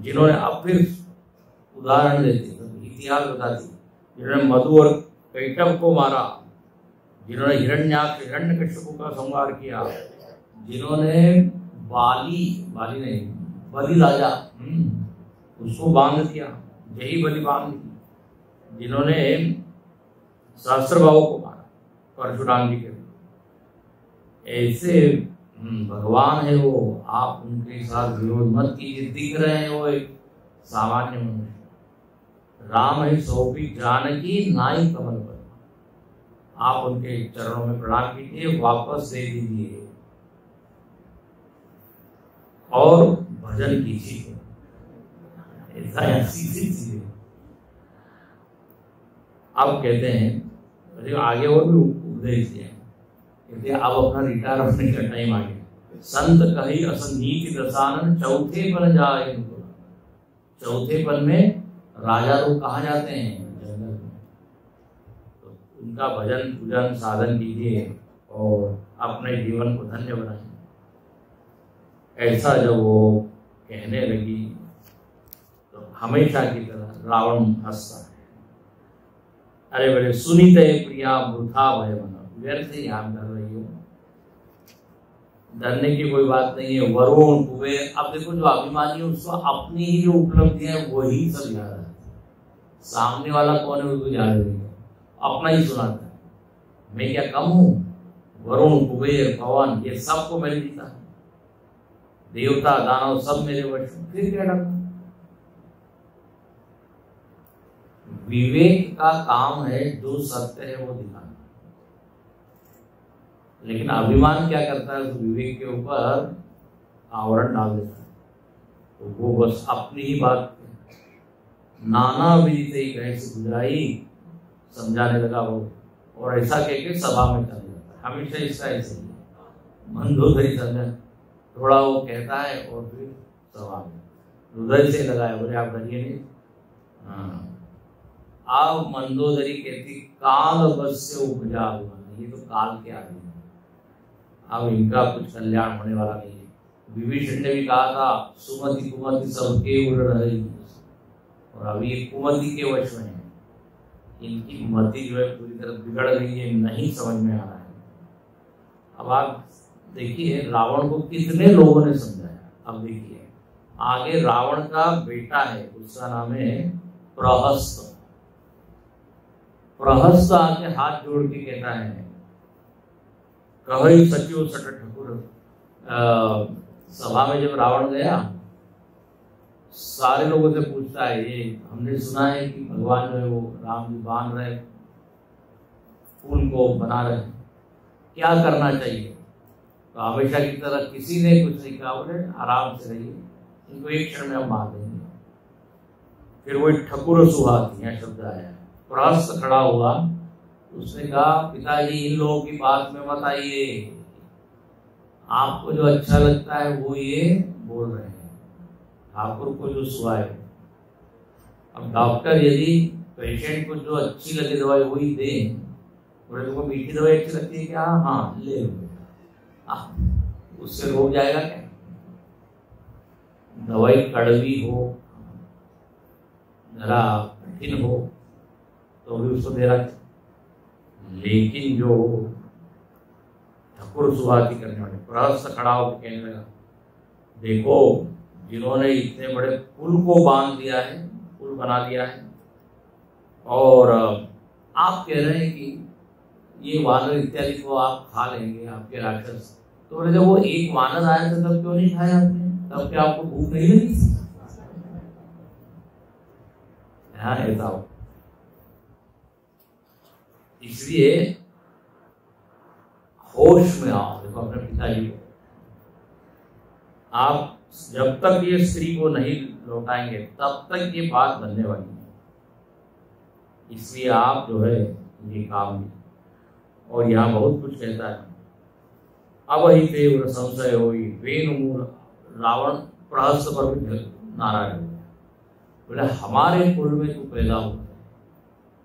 जिन्होंने, अब फिर उदाहरण देते, इतिहास बताती, जिन्होंने मधु और कैटभ को मारा, जिन्होंने हिरण्यकशिपु का संहार किया, जिन्होंने बाली नहीं, बलि राजा उसको बांध दिया, यही बलि बांध दी, जिन्होंने सहस्त्रबाहु को मारा परशुराम जी के, ऐसे भगवान है वो, आप उनके साथ विरोध मत कीजिए। दिख रहे हैं वो एक सामान्य मनुष्य, राम है सौंपी जानकी नाई कमल पर, आप उनके चरणों में प्रणाम कीजिए, वापस दे दीजिए और भजन कीजिए। ऐसा सीधी चीजें। अब कहते हैं आगे और भी उपदेश दिया, कहते हैं अब अपना रिटायर होने का टाइम आ गया। संत कही असंगीति दशानन चौथे पन जाए, चौथे पन में राजा लोग कहाँ जाते हैं? जंगल में। तो उनका भजन पूजन साधन कीजिए और अपने जीवन को धन्य बनाइए। ऐसा जब वो कहने लगी तो हमेशा की तरह रावण हंसता है, अरे बड़े सुनित प्रिया वृथा भय बना, व्यर्थ ही यहाँ कर रही हो, डरने की कोई बात नहीं है। वरुण कुबेर, अब देखो जो अभिमानी है उसको अपनी ही जो उपलब्धि है वही सब याद है, सामने वाला कौन है उसको याद नहीं है, अपना ही सुनाता है। मैं क्या कम हूं? वरुण कुबेर पवन ये सबको मैंने जीता, देवता दानव सब मेरे वश, फिर क्या डर? विवेक का काम है जो सत्य है वो दिखाना, लेकिन अभिमान क्या करता है? तो विवेक के ऊपर आवरण डाल देता है, तो वो बस अपनी ही बात नाना विधि ही कहे से गुजराई समझाने लगा वो, और ऐसा कह के सभा में चल जाता है। हमेशा इसका ऐसे ही मंदोदरी समझा, थोड़ा वो कहता है और फिर सभा में हृदय से लगाया, बोले आप करिए नहीं। हाँ, अब मंदोदरी कहती काल बस से उपजा हुआ, ये तो काल के आदमी है, अब इनका कुछ कल्याण होने वाला नहीं है। विभीषण ने भी कहा था सुमति कुमति सबके उड़ रही, और अभी ये कुमति के वश में है, इनकी मति जो है पूरी तरह बिगड़ गई है, नहीं समझ में आ रहा है। अब आप देखिए रावण को कितने लोगों ने समझाया। अब देखिए आगे रावण का बेटा है, उसका नाम है प्रहस्त। प्रहस्त आके हाथ जोड़ के कहता है, कही सचिव सट ठकुर। सभा में जब रावण गया सारे लोगों से पूछता है, ये हमने सुना है कि भगवान जो है वो राम जी बांध रहे, फूल को बना रहे, क्या करना चाहिए? तो हमेशा की तरह किसी ने कुछ नहीं कहा, बोले आराम से रहिए, इनको एक क्षण में हम मार देंगे। फिर वो ठकुर सुहाती यहाँ शब्द आया, प्रहस्त खड़ा हुआ, उसने कहा पिताजी इन लोगों की बात में मत आइए, आपको जो अच्छा लगता है वो ये बोल रहे हैं, ठाकुर को जो सुहाए। अब डॉक्टर यदि पेशेंट को जो अच्छी लगे दवाई वही दे, बोले तुमको मीठी दवाई अच्छी लगती है क्या? हाँ ले लो, उससे रोग जाएगा क्या? दवाई कड़वी हो, जरा कठिन हो तो भी उसको दे रहा है, लेकिन जो ठाकुर सुहाती करने वाले प्रहस्त खड़ा होकर कहने लगा, देखो जिन्होंने इतने बड़े पुल को बांध दिया है, पुल बना दिया है, और आप कह रहे हैं कि ये वानर इत्यादि को आप खा लेंगे, आपके राक्षस, तो बोले जब वो एक वानर आया था तब क्यों नहीं खाया आपने? तब क्या आपको भूख नहीं लगी? हाँ ऐसा हो। इसलिए होश में आओ। देखो अपने पिताजी को, आप जब तक ये स्त्री को नहीं लौटाएंगे तब तक ये बात बनने वाली है। इसलिए आप जो है ये काम भी, और यहाँ बहुत कुछ कहता है। अब ही तीव्र संशय होई वेणुमूल रावण प्रहस्त पर भी नारायण बोले हमारे कुल में तू पैदा हुआ है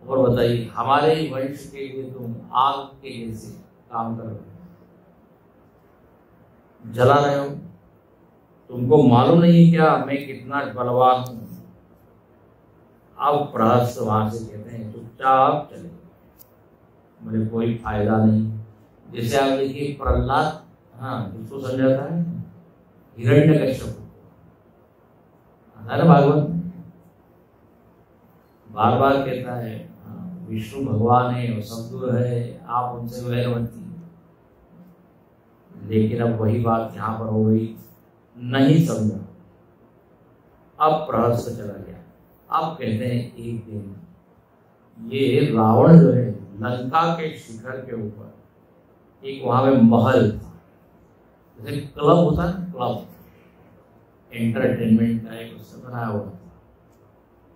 और बताइए हमारे वंश के लिए तुम आग के जैसे काम कर रहे हो, जला रहे हो। तुमको मालूम नहीं क्या मैं कितना बलवान हूं? अब प्रहस्त वहां से कहते हैं चुपचाप चले, बोले कोई फायदा नहीं। जैसे आप देखिए प्रहलाद, हाँ किसको समझाता है? हिरण्यकश्यप है ना, भागवत बार बार कहता है विष्णु भगवान है और सब दूर है, आप उनसे वैरवंती। लेकिन अब वही बात यहाँ पर हो गई, नहीं समझा। अब प्रहस्त चला गया। अब कहते हैं एक दिन ये रावण जो है लंका के शिखर के ऊपर एक वहां में महल था, जैसे क्लब होता है, क्लब एंटरटेनमेंट का एक उससे बनाया हुआ था।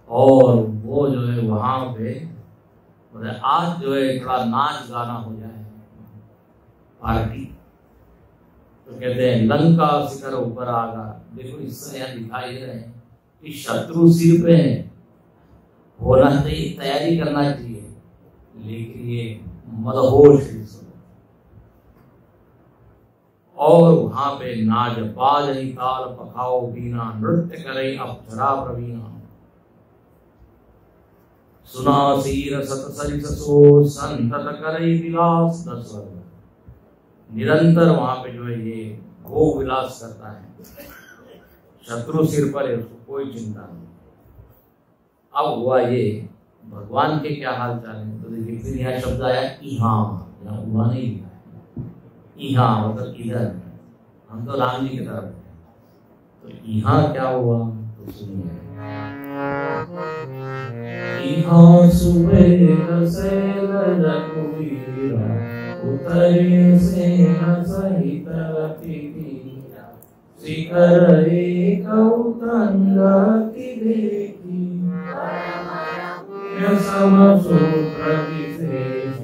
और वो जो है वहां पे आज जो है थोड़ा नाच गाना हो जाए, पार्टी। तो कहते हैं लंका शिखर ऊपर आगा। देखो इससे यहाँ दिखाई दे रहे हैं कि शत्रु सिर पे है, होना चाहिए, तैयारी करना चाहिए, लेकिन ये मदहोश। और वहां पे नाच बाज ताल पखाओ बीना नृत्य करे अप्सरा प्रवीणा सुना सीर सत सरिस सो संतत करे विलास दस्वर। निरंतर वहां पे जो है ये भोग विलास करता है, शत्रु सिर पर है, उसको कोई चिंता नहीं। अब हुआ ये भगवान के क्या हाल चाल है? तो देखिए फिर यहाँ शब्द आया इहाँ, यहाँ हुआ नहीं लिखा है, इहाँ मतलब इधर। हम तो राम जी की तरफ है, तो यहाँ क्या हुआ तो सुनिए। इहाँ सुबह से रघुवीरा उतरे से न सहित तीरा शिखर एक उतंगति देखी समसो प्रतिशेष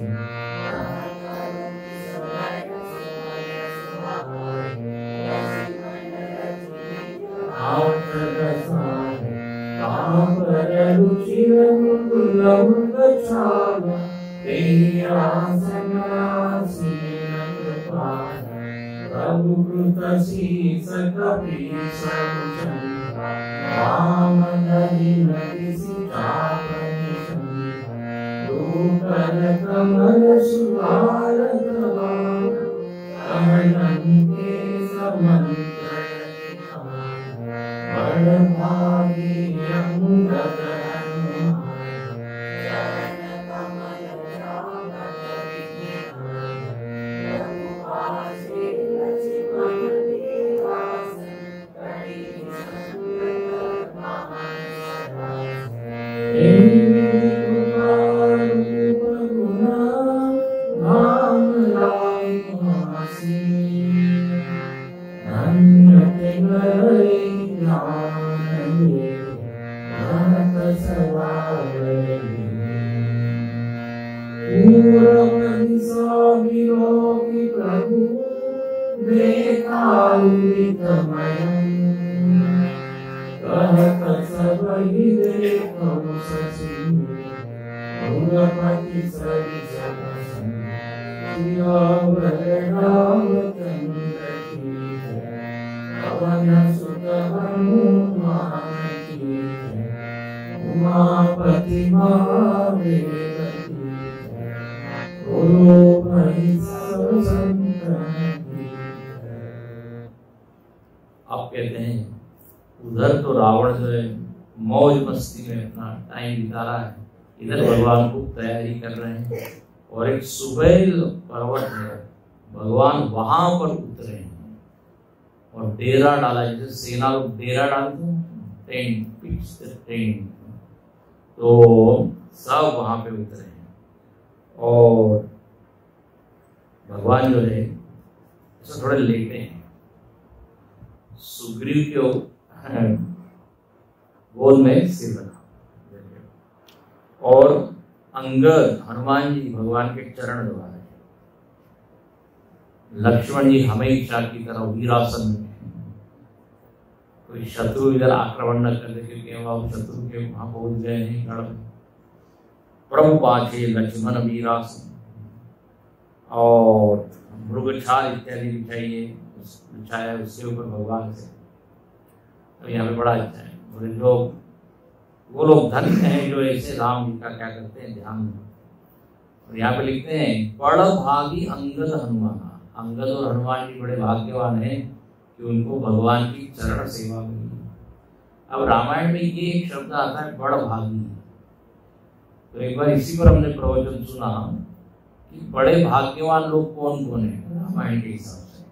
आप कहते हैं उधर तो रावण जो है मौज मस्ती में अपना टाइम बिता रहा है, इधर भगवान को तैयारी कर रहे हैं। और एक सुबह पर्वत है भगवान वहां पर उतरे हैं और डेरा डाला, जैसे सेना लोग डेरा डालते हैं, टेंट, पिच टेंट, तो सब वहां पे उतरे हैं। और भगवान जो है ऐसा थोड़े लेटे हैं, सुग्रीव के गोद में सिर रखा, और अंगद हनुमान जी भगवान के चरण दबा रहे हैं। लक्ष्मण जी हमेशा की तरह वीरासन में हैं। कोई शत्रु इधर आक्रमण न कर दे, क्योंकि वह शत्रु के वहां पहुंच गए हैं गढ़ में। प्रभु पाछे लक्ष्मण वीरासन, और मृगछाल इत्यादि बिछाया उसके ऊपर भगवान से। तो यहाँ पे बड़ा अच्छा है, और जो वो लोग धन्य हैं जो ऐसे राम जी का क्या करते हैं ध्यान। और यहाँ पे लिखते हैं बड़ भागी अंगद हनुमान। अंगद और हनुमान जी बड़े भाग्यवान हैं कि उनको भगवान की चरण सेवा मिली। अब रामायण में ये एक शब्द आता है बड़ भागी। तो एक बार इसी पर हमने प्रवचन सुना कि बड़े भाग्यवान लोग कौन कौन है रामायण के हिसाब से।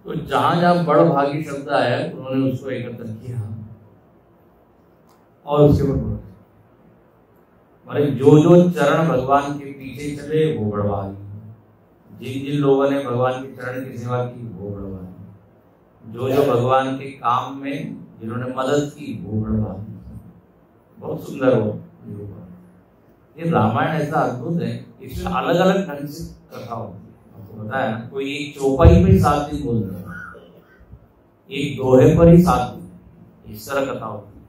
तो जहां जहां बड़ भागी शब्द आया उन्होंने उसको एकत्र किया और उसके ऊपर जो चरण भगवान के पीछे चले वो बड़ भागी। जिन जिन लोगों ने भगवान के चरण की सेवा की वो बड़ भागी। जो भगवान के काम में जिन्होंने मदद की वो बड़ भागी। बहुत सुंदर हो ये रामायण, ऐसा अद्भुत है। इसमें अलग अलग ढंग से कथा होती है। आपको पता है ना, कोई एक चौपाई में 7 दिन बोल रहा है, एक दोहे पर ही 7 दिन, इस तरह कथा होती है।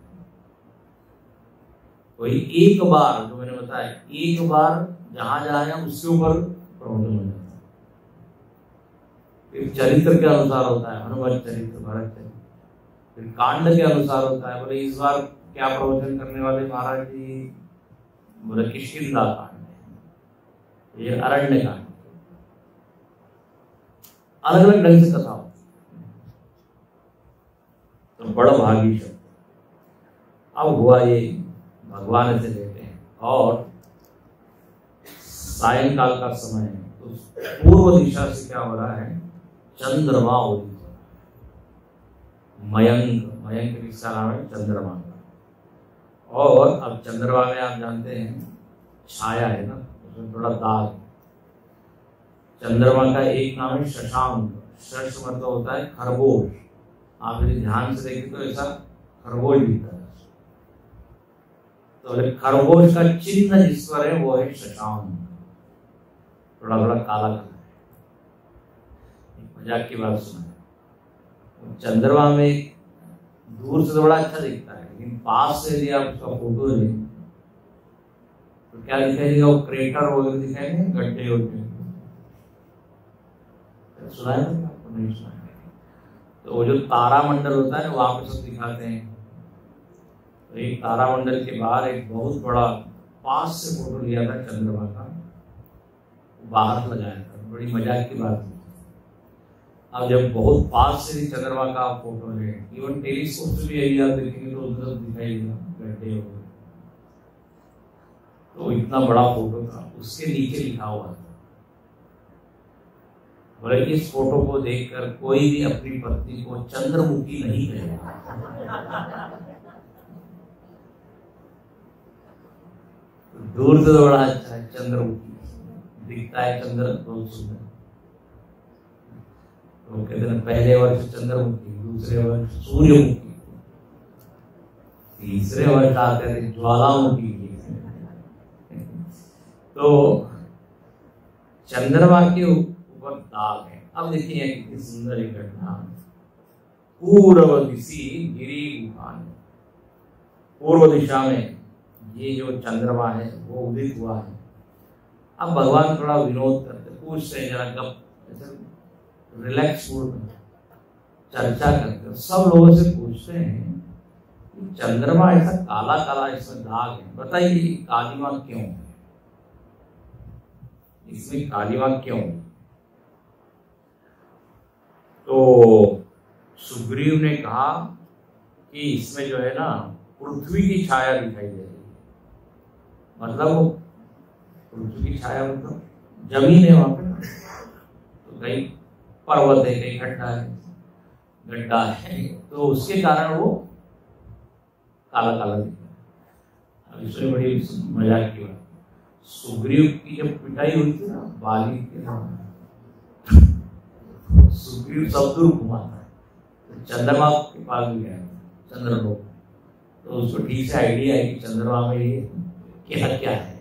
कोई एक बार, जो मैंने बताया, एक बार जहां जहां उसके ऊपर प्रवचन हो जाता है। फिर चरित्र के अनुसार होता है, हनुमान चरित्र, भरत चरित्र। फिर कांड के अनुसार होता है, बोले इस बार क्या प्रवचन करने वाले महाराज जी, बोले किष्किंधा कांड, ये अरण्य कांड। अलग अलग ढंग से कथा होती है। तो बड़ भागी शब्द। अब हुआ ये भगवान से लेते हैं और सायंकाल का समय है, तो पूर्व दिशा से क्या हो रहा है, चंद्रमा उदित हो रहा है। मयंक किसका नाम है, चंद्रमा का। और अब चंद्रमा में आप जानते हैं छाया है ना, उसमें थोड़ा दाग। चंद्रमा का एक नाम है शशांक। शश मतलब होता है खरगोश। आप यदि ध्यान से देखें तो ऐसा खरगोश दिखता है। तो खरगोश का चिन्ह जिस पर है वो है शशांक, थोड़ा थोड़ा काला काला है। मजाक की बात सुना, चंद्रमा में दूर से तो बड़ा अच्छा दिखता है, लेकिन पास से यदि आप उसका फोटो लें तो क्या दिखाई देगा, वो क्रेटर वगैरह दिखाई देंगे, गड्ढे वड्ढे। सुना है ना आपको, नहीं सुना है? तो वो जो तारामंडल होता है वहां पे सब दिखाते हैं। तो एक तारामंडल के बाहर एक बहुत बड़ा पास से फोटो लिया था चंद्रमा का, बाहर लगाया था, बड़ी मजाक की बात थी। अब जब बहुत पास से चंद्रमा का आप फोटो ले, इवन टेलीस्कोप से भी यही आप देखेंगे तो उधर दिखाई देगा गड्ढे वगैरह। तो इतना बड़ा फोटो था, उसके नीचे लिखा हुआ था, बोले इस फोटो को देखकर कोई भी अपनी पत्नी को चंद्रमुखी नहीं कहेगा। दूर से तो बड़ा अच्छा है, चंद्रमुखी दिखता है, चंद्र बहुत सुंदर। तो कहते हैं पहले वर्ष चंद्रमुखी, दूसरे वर्ष सूर्यमुखी, तीसरे वर्ष आते थे ज्वालामुखी। तो चंद्रमा के ऊपर दाग है। अब देखिए कितनी सुंदर एक घटना। पूर्व दिशी गिरी गुफान, पूर्व दिशा में ये जो चंद्रमा है वो उदित हुआ है। अब भगवान थोड़ा विनोद करते, पूछते हैं, जरा गप रिलैक्स मूड में चर्चा करते, सब लोगों से पूछते हैं कि चंद्रमा ऐसा काला काला इसमें दाग है, बताइए कालीमा क्यों है, इसमें कालीमा क्यों? तो सुग्रीव ने कहा कि इसमें जो है ना पृथ्वी की छाया दिखाई दे रही है। मतलब पृथ्वी की छाया मतलब जमीन है वहां पे, कहीं पर्वत है, कहीं गड्ढा है, तो उसके कारण वो काला काला दिखता है। अब इसमें बड़ी मजाक की बात, सुग्रीव की जब पिटाई हुई थी ना बाली के साथ, सुग्रीव सब दूर घुमा था, तो चंद्रमा के पास भी गया, चंद्रलोक, तो उसको ठीक से आइडिया है कि चंद्रमा में ये क्या है,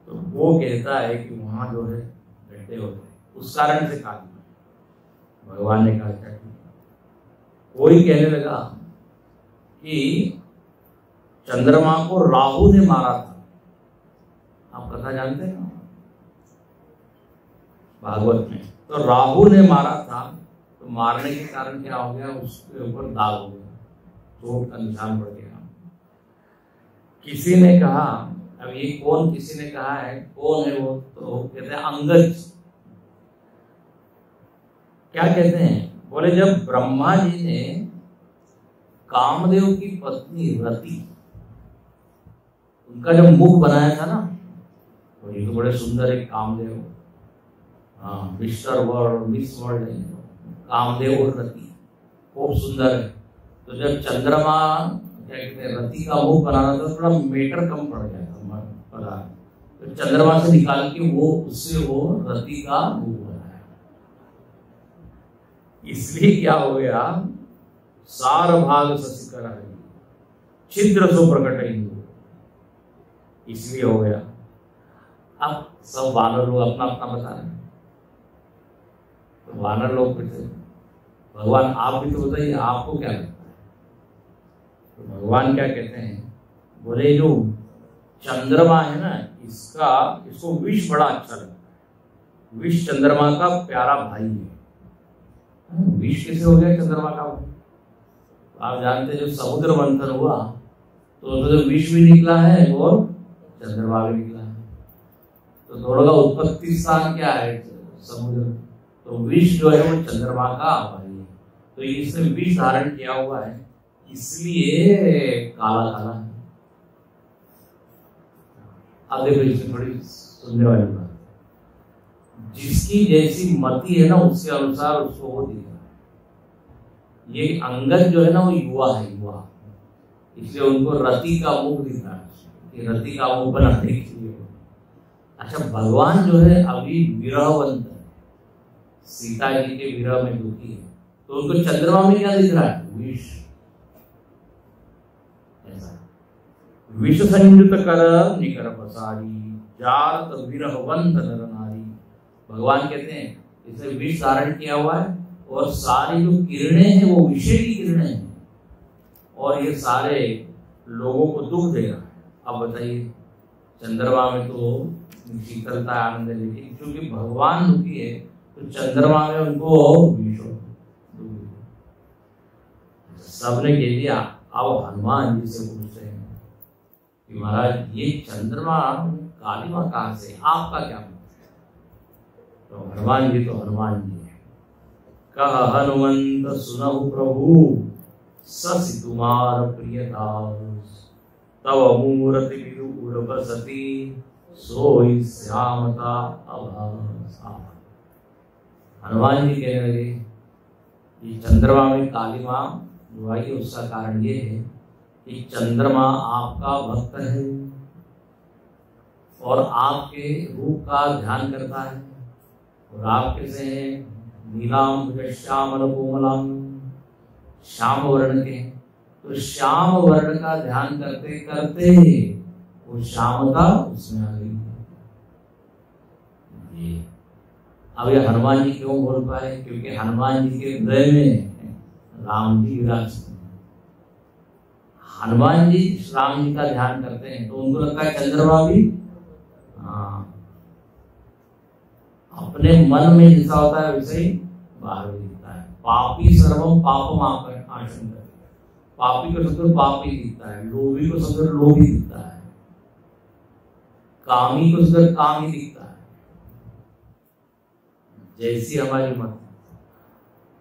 तो वो कहता है कि वहां जो है गड्ढे होते हैं, उस कारण से काली। भगवान ने कहा क्या, कोई कहने लगा कि चंद्रमा को राहु ने मारा था। आप कथा जानते हैं ना भागवत में, तो राहु ने मारा था, तो मारने के कारण क्या हो गया, उसके ऊपर दाग हो गया, चोट का निशान पड़ गया। किसी ने कहा, अब ये कौन किसी ने कहा है, कौन है वो, तो कहते हैं अंगद। क्या कहते हैं, बोले जब ब्रह्मा जी ने कामदेव की पत्नी रति, उनका जब मुख बनाया था ना, तो ये तो बड़े सुंदर है कामदेव, हाँ मिस्टर वर्ल्ड मिस वर्ल्ड है कामदेव और रति, खूब सुंदर है। तो जब चंद्रमा क्या कहते हैं रति का मुख बनाना था, थोड़ा मीटर कम पड़ गया था पदार्थ, तो चंद्रमा से निकाल के वो उससे वो रति का मुख बनाया। इसलिए क्या हो गया, सार भाग शशिकर छिद्र सो प्रकट हिंदू, इसलिए हो गया। अब सब वानर लोग अपना अपना बता रहे हैं, तो वानर लोग कहते भगवान आप भी तो बताइए आपको क्या लगता है। तो भगवान क्या कहते हैं, बोले जो चंद्रमा है ना, इसको विष बड़ा अच्छा लगता है, विष चंद्रमा का प्यारा भाई है। विष कैसे हो गया चंद्रमा का भाई, आप जानते हैं जब समुद्र मंथन हुआ तो उसमें तो विष भी निकला है और चंद्रमा भी निकला है, तो दोनों का उत्पत्ति स्थान क्या है, समुद्र, तो विष जो है वो चंद्रमा का भाई है, तो इसने विष धारण किया हुआ है, इसलिए काला काला है। अब देखो इसमें थोड़ी सुनने वाली बात, जिसकी जैसी मति है ना उसके अनुसार उसको वो दिख रहा है। ये अंगद जो है ना वो युवा है, युवा, इसलिए उनको रति का मुख दिख रहा है, रति का मुख बनाने के लिए। अच्छा भगवान जो है अभी विरहवंत है, सीता जी के विरह में दुखी है, तो उनको चंद्रमा में क्या दिख रहा है, विष। विष संयुत कर निकर पसारी जात विरहवंत नर नारी। भगवान कहते हैं इसने विष धारण किया हुआ है, और सारी जो किरणें हैं वो विषय की किरणें हैं, और ये सारे लोगों को दुख दे रहा है। अब बताइए चंद्रमा में तो शीतलता आनंद है, लेकिन क्योंकि भगवान दुखी है तो चंद्रमा में उनको विष हो। सबने कह दिया, अब हनुमान जी से पूछते हैं कि महाराज ये चंद्रमा कालिमा कहां से, आपका क्या मतलब है। तो हनुमान जी तो हनुमान जी है, कह हनुमंत सुनहु प्रभु ससि तुम्हार प्रियदास, तव मूर्ति विदूर बसती सोई श्यामता अभासा। हनुमान जी कहने लगे कि चंद्रमा में कालिमा जो आई उसका कारण ये है कि चंद्रमा आपका भक्त है और आपके रूप का ध्यान करता है, और आप कैसे हैं, नीलाम श्यामल कोमलम, श्याम वर्ण के, तो श्याम वर्ण का ध्यान करते करते वो श्यामता उसमें आ गई। अब ये हनुमान जी क्यों बोल पाए, क्योंकि हनुमान जी के हृदय में राम जी विराजते हैं। हनुमान जी राम जी का ध्यान करते हैं तो उनको लगता है चंद्रमा भी अपने मन में जैसा होता है वैसे ही बाहर भी दिखता है। पापी सर्वम पापम आशन करते, पापी को सब पाप ही दिखता है, लोभी को सब लोभ ही दिखता है, कामी को सब काम ही दिखता है, जैसी हमारी मत।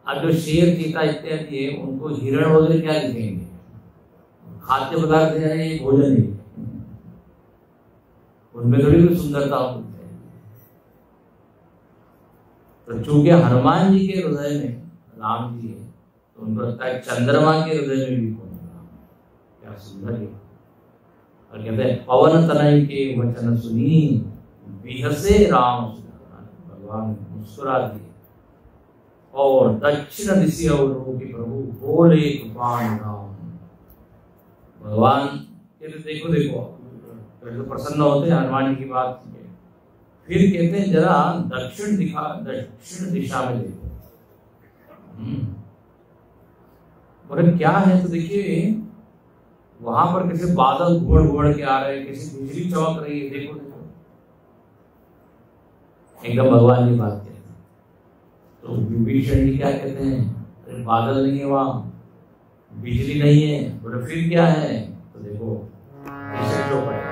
अब जो शेर चीता इत्यादि है उनको हिरण वगैरह क्या दिखेंगे, खाद्य पदार्थ है, ये भोजन है, उनमें थोड़ी कोई सुंदरता होती है। तो चूंकि हनुमान जी के हृदय में राम जी है, तो उनको लगता है चंद्रमा के हृदय में भी कौन राम। क्या सुंदर है। और कहते हैं पवन तनय के वचन सुनी बिहसे राम, भगवान मुस्कुरा दिए। और दक्षिण दिशा के प्रभु बोले कृपाण राम। भगवान कहते देखो देखो, तो प्रसन्न होते हैं हनुमान जी की बात। फिर कहते हैं जरा दक्षिण दिशा में देखो। बोले क्या है? तो देखिए वहां पर कैसे बादल घोड़ घोड़ के आ रहे हैं, कैसे बिजली चमक रही है, देखो देखो। एकदम भगवान की बात कहते हैं। तो विभीषण जी क्या कहते हैं? अरे बादल नहीं है, वहां बिजली नहीं है। बोले फिर क्या है? तो देखो कैसे जो पड़े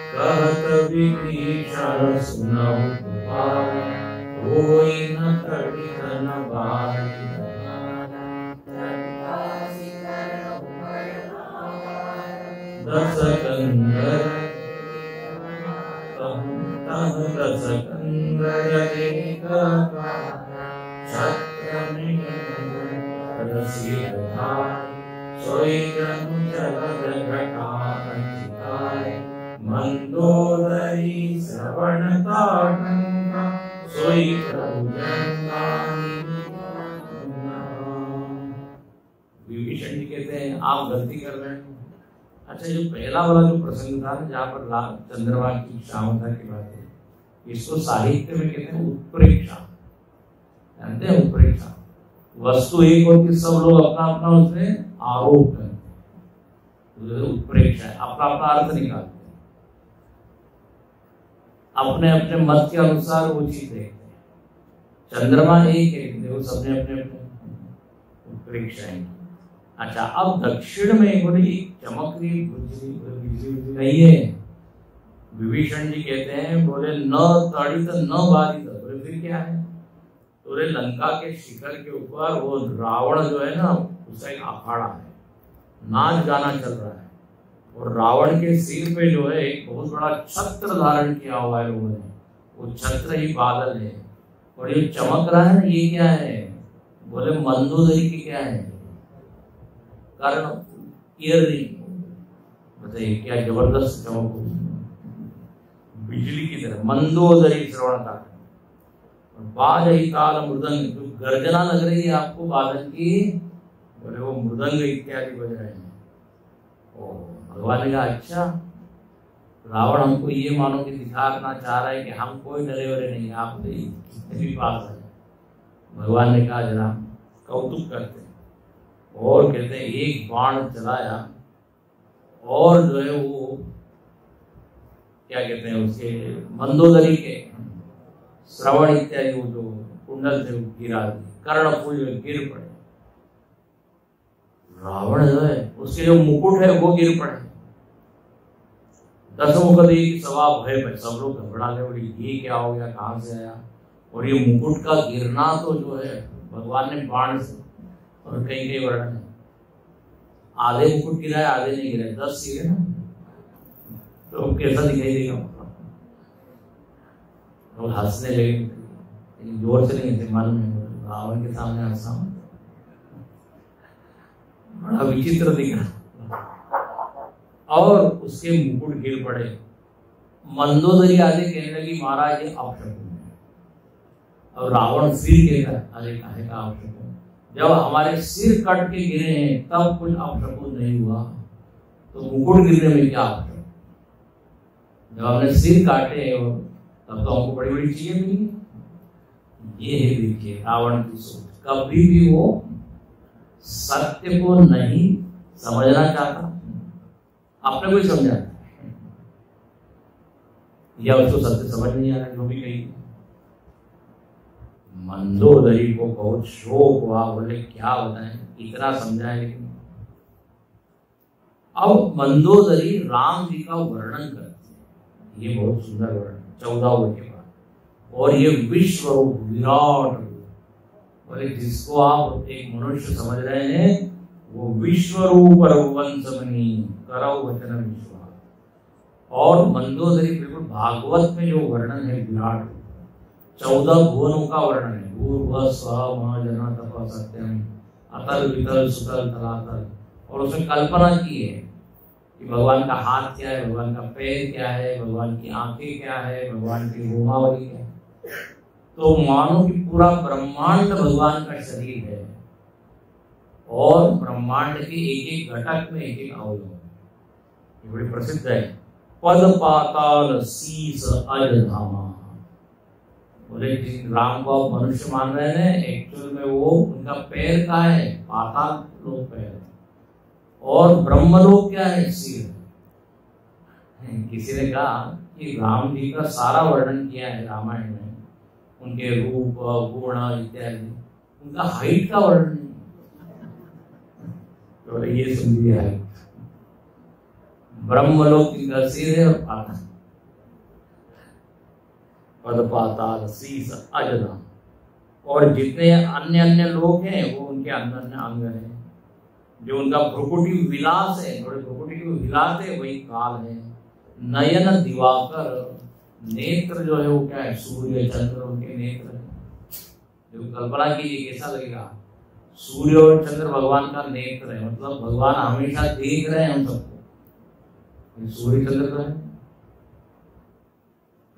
कहत विभीषण सुनहु पुकार, होई न तड़ित न बारी। दस कंदर दस कंदर देखा छत्र सोई जनु जगद घटाय मंदोदरी श्रवण ताटंका सोई प्रभु विभीषण जी कहते हैं आप गलती कर रहे हैं। अच्छा, जो पहला वाला जो प्रसंग था जहाँ पर चंद्रमा की श्यामता की बात है, इसको साहित्य में कहते हैं उत्प्रेक्षा। जानते हैं उत्प्रेक्षा? वस्तु एक होती, सब लोग अपना अपना उसमें आरोप करते हैं। उत्प्रेक्षा है, अपना अपना अर्थ निकालते हैं, अपने अपने मत के अनुसार वो चीज देखते हैं। चंद्रमा एक है, देखो सबने अपने अपने उत्प्रेक्षा है। अच्छा, अब दक्षिण में बोले चमक रही बिजली नहीं है। विभीषण जी कहते हैं बोले न तड़ित न बारित। बोले फिर क्या है? बोले लंका के शिखर के ऊपर वो रावण जो है ना, उसका एक अखाड़ा है, नाच गाना चल रहा है। और रावण के सिर पे जो है एक बहुत बड़ा छत्र धारण किया हुआ है लोगों ने, वो छत्र ही बादल है। और ये चमक रहा है, ये क्या है? बोले मंदोदरी की क्या है? कारण ईयररिंग। बताइए क्या जबरदस्त चमक, बिजली की तरह। मंदोदरी श्रवण का बाजही ताल मृदंग, जो गर्जना लग रही है आपको बादल की, बोले वो मृदंग इत्यादि बज रहे हैं। ओ भगवान ने कहा अच्छा, रावण हमको ये मानो कि दिखाना चाह रहा है कि हम कोई डरे वरे नहीं, आप जितने भी पास है। भगवान ने कहा जरा कौतुक करते हैं। और कहते हैं एक बाण चलाया और जो है वो क्या कहते हैं उसके मंदोदरी के श्रवण इत्यादि वो जो कुंडल से गिरा दिए, कर्णफूल गिर पड़े। रावण जो है उसके जो मुकुट है वो गिर पड़े। दसमुख देवी सवा भय में सब लोग घबरा गए, बोले ये क्या हो गया, कहाँ से आया। और ये मुकुट का गिरना तो जो है भगवान ने बाण से, और कहीं कहीं वर्णन है आधे मुकुट गिराए आधे नहीं गिराए, 10 गिरे ना, तो कैसा दिखाई देगा। लोग हंसने लगे, लेकिन जोर से नहीं थे, मन में रावण के सामने हंसा, बड़ा विचित्र दिख रहा। और उसके मुकुट गिर पड़े। मंदोदरी आदि कहने लगी महाराज ये अपशकुन है। और रावण फिर कहता अरे काहे का अपशकुन, जब हमारे सिर कट के गिरे हैं तब कुछ अपशकुन नहीं हुआ, तो मुकुट गिरने में क्या अपशकुन। जब हमने सिर काटे तब तो हमको बड़ी बड़ी चीजें मिली। ये है देखिए रावण की सोच, कभी भी वो सत्य को नहीं समझना चाहता, आपने कोई समझा या उसको सत्य समझ नहीं आ रहा जो भी कही। मंदोदरी को बहुत शोक हुआ, बोले क्या बताएं, इतना समझाए लेकिन। अब मंदोदरी राम जी का वर्णन करती है, ये बहुत सुंदर वर्णन 14 के बाद। और ये विश्व रूप विराट रूप, बोले जिसको आप एक मनुष्य समझ रहे हैं वो विश्व रूप रघुवंशमणि करौ वचन विश्वास। और मंदोदरी बिल्कुल भागवत में जो वर्णन है विराट रूप, 14 भुवनों का वर्णन है। भूर्भुवः स्वः महाजना तपः सत्यम अतल वितल सुतल तलातल। और उसमें कल्पना की है कि भगवान का हाथ क्या है, भगवान का पैर क्या है, भगवान की आंखें क्या है, भगवान की रोमावली क्या है। तो मानो कि पूरा ब्रह्मांड भगवान का शरीर है और ब्रह्मांड के एक एक घटक में एक एक अवयव है। ये बड़ी प्रसिद्ध है। पद पाताल शीस अज धामा। बोले राम को आप मनुष्य मान रहे हैं, एक्चुअल में वो उनका पैर का है, पाताल लोक पैर है, और ब्रह्मलोक क्या है, सिर। किसी ने कहा कि राम जी का सारा वर्णन किया है रामायण में, उनके रूप गुण इत्यादि, उनका हाइट का वर्णन नहीं। तो ये सुन लिया है, ब्रह्मलोक इनका सिर है और पाताल, पद पाताल शीस अजना। और जितने अन्य अन्य लोग हैं वो उनके अन्य अन्य अंग हैं। जो उनका भ्रुकुटी विलास है, थोड़े भ्रुकुटी को हिलाते वही काल है। नयन दिवाकर, नेत्र जो है वो क्या है, सूर्य चंद्र उनके नेत्र है। जो कल्पना कीजिए कैसा लगेगा, सूर्य और चंद्र भगवान का नेत्र है, मतलब भगवान हमेशा देख रहे हैं हम सबको। सूर्य चंद्र तो है,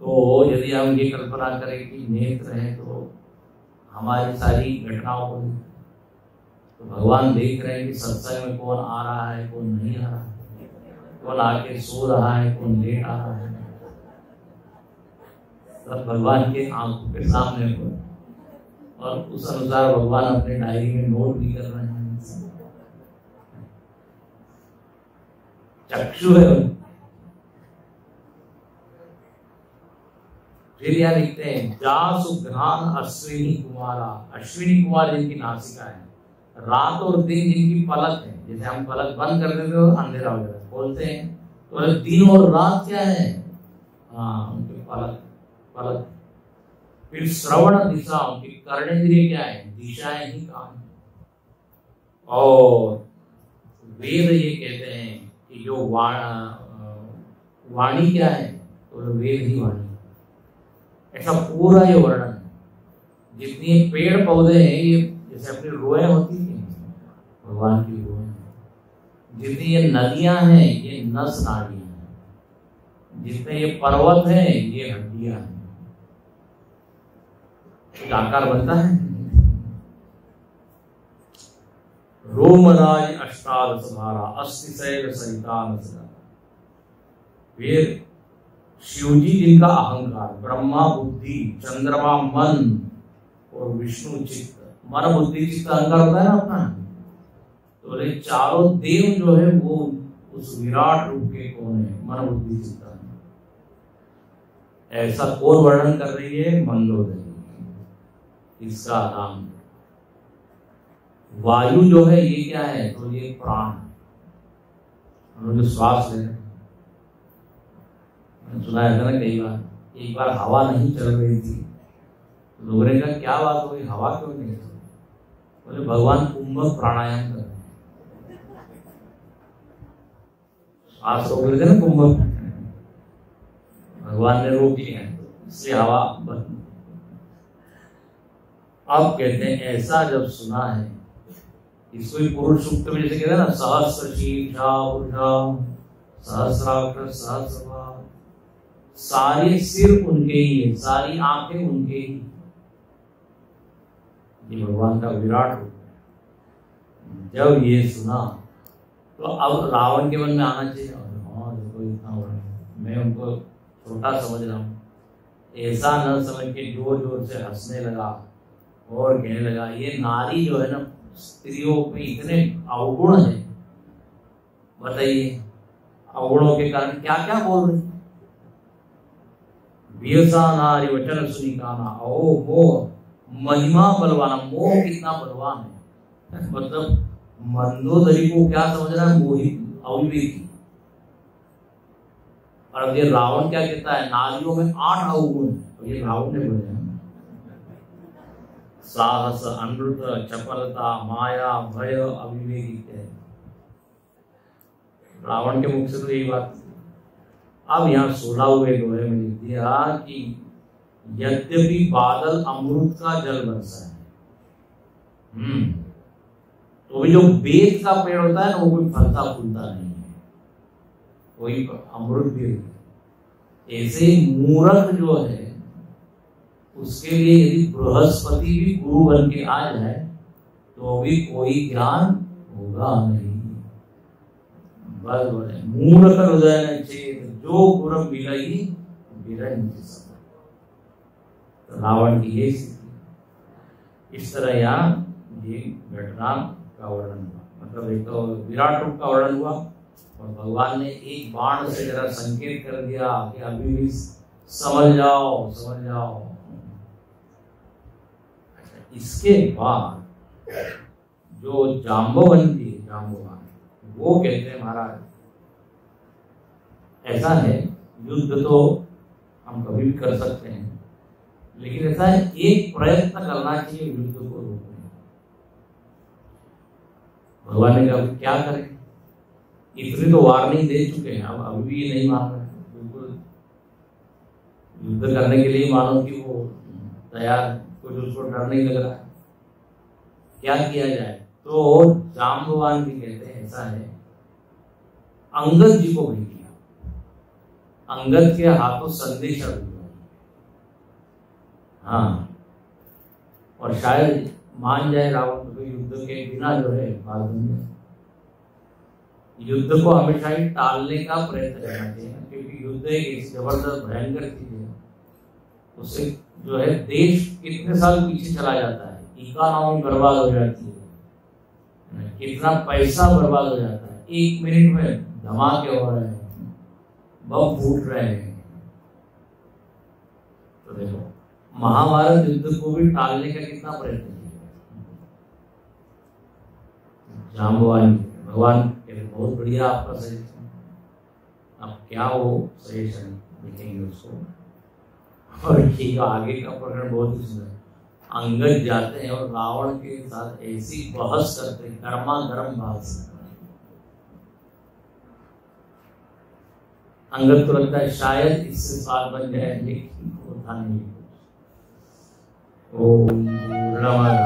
तो यदि हम ये कल्पना करें कि नेत्र है तो हमारी सारी घटनाओं को, तो भगवान देख रहे हैं कि सत्संग में कौन आ रहा है, कौन नहीं आ रहा है, कौन आके सो रहा है, कौन लेट आ रहा है, सब भगवान के आंखों के सामने हो। और उस अनुसार भगवान अपने डायरी में नोट भी कर रहे हैं। चक्षु है। फिर यह लिखते हैं, जासु घ्राण अश्विनी कुमारा। अश्विनी कुमार जिनकी नासिका है, रात और दिन जिनकी पलक है। जैसे हम पलक बंद कर देते हो अंधेरा हो जाता है, खोलते हैं तो दिन और रात क्या है, हाँ उनके पलक पलक। फिर श्रवण दिशा, उनकी कर्णेंद्रिय क्या है, दिशाएं ही कान। और वेद ये कहते हैं कि जो वाणी क्या है, तो वेद ही वाणी। ऐसा पूरा ये वर्णन है। जितनी पेड़ पौधे हैं, ये जैसे अपनी रोएं होती है, भगवान की रोएं। जितनी ये नदियां हैं, ये नस नाड़ियां हैं। जितने ये पर्वत हैं, ये हड्डियां हैं। एक आकार बनता है। रोमराज अष्टादश भारा अस्थिशैल सहितान। फिर शिवजी जिनका अहंकार, ब्रह्मा बुद्धि, चंद्रमा मन और विष्णु चित्त। मन बुद्धि चित्त अहंकार होता है ना अपना, तो ये चारों देव जो है वो उस विराट रूप के कौन है, मन बुद्धि चित्त। ऐसा कौन वर्णन कर रही है, मंदोदरी। इसका नाम वायु जो है ये क्या है, तो ये प्राण। हम लोग श्वास ले रहे हैं, सुना है ना कई बार। एक बार हवा नहीं चल रही थी, लोगों ने कहा क्या बात हो गई, हवा क्यों नहीं चल रही? बोले भगवान कुंभक प्राणायाम कर रहे हैं। श्वास रोक रहे थे ना कुंभक, भगवान ने रोक लिया इसलिए हवा बंद। अब कहते हैं ऐसा जब सुना है, इसको पुरुष सूक्त में जैसे कहते हैं ना, सहस्र शीर्षा ऊर्जा सहस्राक्ष सहस्रभार। सारे सिर उनके ही है, सारी आंखें उनके ही। ये भगवान का विराट रूप है। जब ये सुना तो अब रावण के मन में आना चाहिए, हाँ देखो इतना बड़ा, मैं उनको छोटा समझ रहा हूँ। ऐसा न समझ के जोर जोर से हंसने लगा और कहने लगा, ये नारी जो है ना, स्त्रियों में इतने अवगुण है, बताइए अवगुणों के कारण क्या क्या बोल रही। व्यसा नारी वचन सुनी काना, ओ मोह महिमा बलवाना। मोह कितना बलवान है, मतलब मंदोदरी को क्या समझ रहा है, मोहित अविवेकी। और अब ये रावण क्या कहता है, नारियों में 8 अवगुण है, और ये रावण ने बोले साहस, अनृत, चपलता, माया, भय, अविवेकी। रावण के मुख से तो यही बात। अब यहाँ 16वें दोहे में लिख दिया कि यद्यपि बादल अमृत का जल बरसा है, तो भी जो बेत का पेड़ होता है ना, वो कोई फलता फूलता नहीं है, कोई अमृत भी नहीं। ऐसे मूर्ख जो है उसके लिए यदि बृहस्पति भी गुरु बन के आ जाए तो भी कोई ज्ञान होगा नहीं। बस बोले मूर्ख हृदय न चेत जो गुरु मिलई बिरंज सब। तो रावण की ये स्थिति। इस तरह यहाँ ये घटना का वर्णन हुआ, मतलब एक तो विराट रूप का वर्णन हुआ और भगवान ने एक बाण से जरा संकेत कर दिया कि अभी भी समझ जाओ समझ जाओ। अच्छा, इसके बाद जो जाम्बवंती है, जाम्बवान, वो कहते हैं महाराज ऐसा है, युद्ध तो हम कभी भी कर सकते हैं, लेकिन ऐसा है एक प्रयत्न करना चाहिए युद्ध को रोकने। भगवान ने कहा क्या करें, इतनी तो वार्निंग दे चुके हैं, अब अभी भी नहीं मान रहे, बिल्कुल युद्ध करने के लिए मानो कि वो तैयार, कुछ उसको डर नहीं लग रहा है, क्या किया जाए। तो जाम्बवान भी कहते हैं ऐसा है, अंगद जी को भेज दिया, अंगद के हाथों संदेशा भेजा, हाँ, और शायद मान जाए रावण, तो युद्ध के बिना जो है बाद में युद्ध को हमेशा ही टालने का प्रयत्न करना चाहिए, क्योंकि युद्ध एक जबरदस्त भयंकर चीज है, उससे जो है देश कितने साल पीछे चला जाता है, इकोनॉमी बर्बाद हो जाती है, कितना पैसा बर्बाद हो जाता है, 1 मिनट में धमाके हो रहे हैं, बम फूट रहे हैं। तो देखो महाभारत युद्ध को भी टालने का कितना प्रयत्न किया जाम्बवान। भगवान बहुत बढ़िया आपका सजेशन, अब क्या वो सजेशन देखेंगे उसको। और ठीक आगे का प्रकरण बहुत ही सुंदर, अंगद जाते हैं और रावण के साथ ऐसी बहस करते हैं, गर्मा गर्म बहस। अंगद को लगता है शायद इससे साल बन जाए, लेकिन होता नहीं। ओम पूर्णमद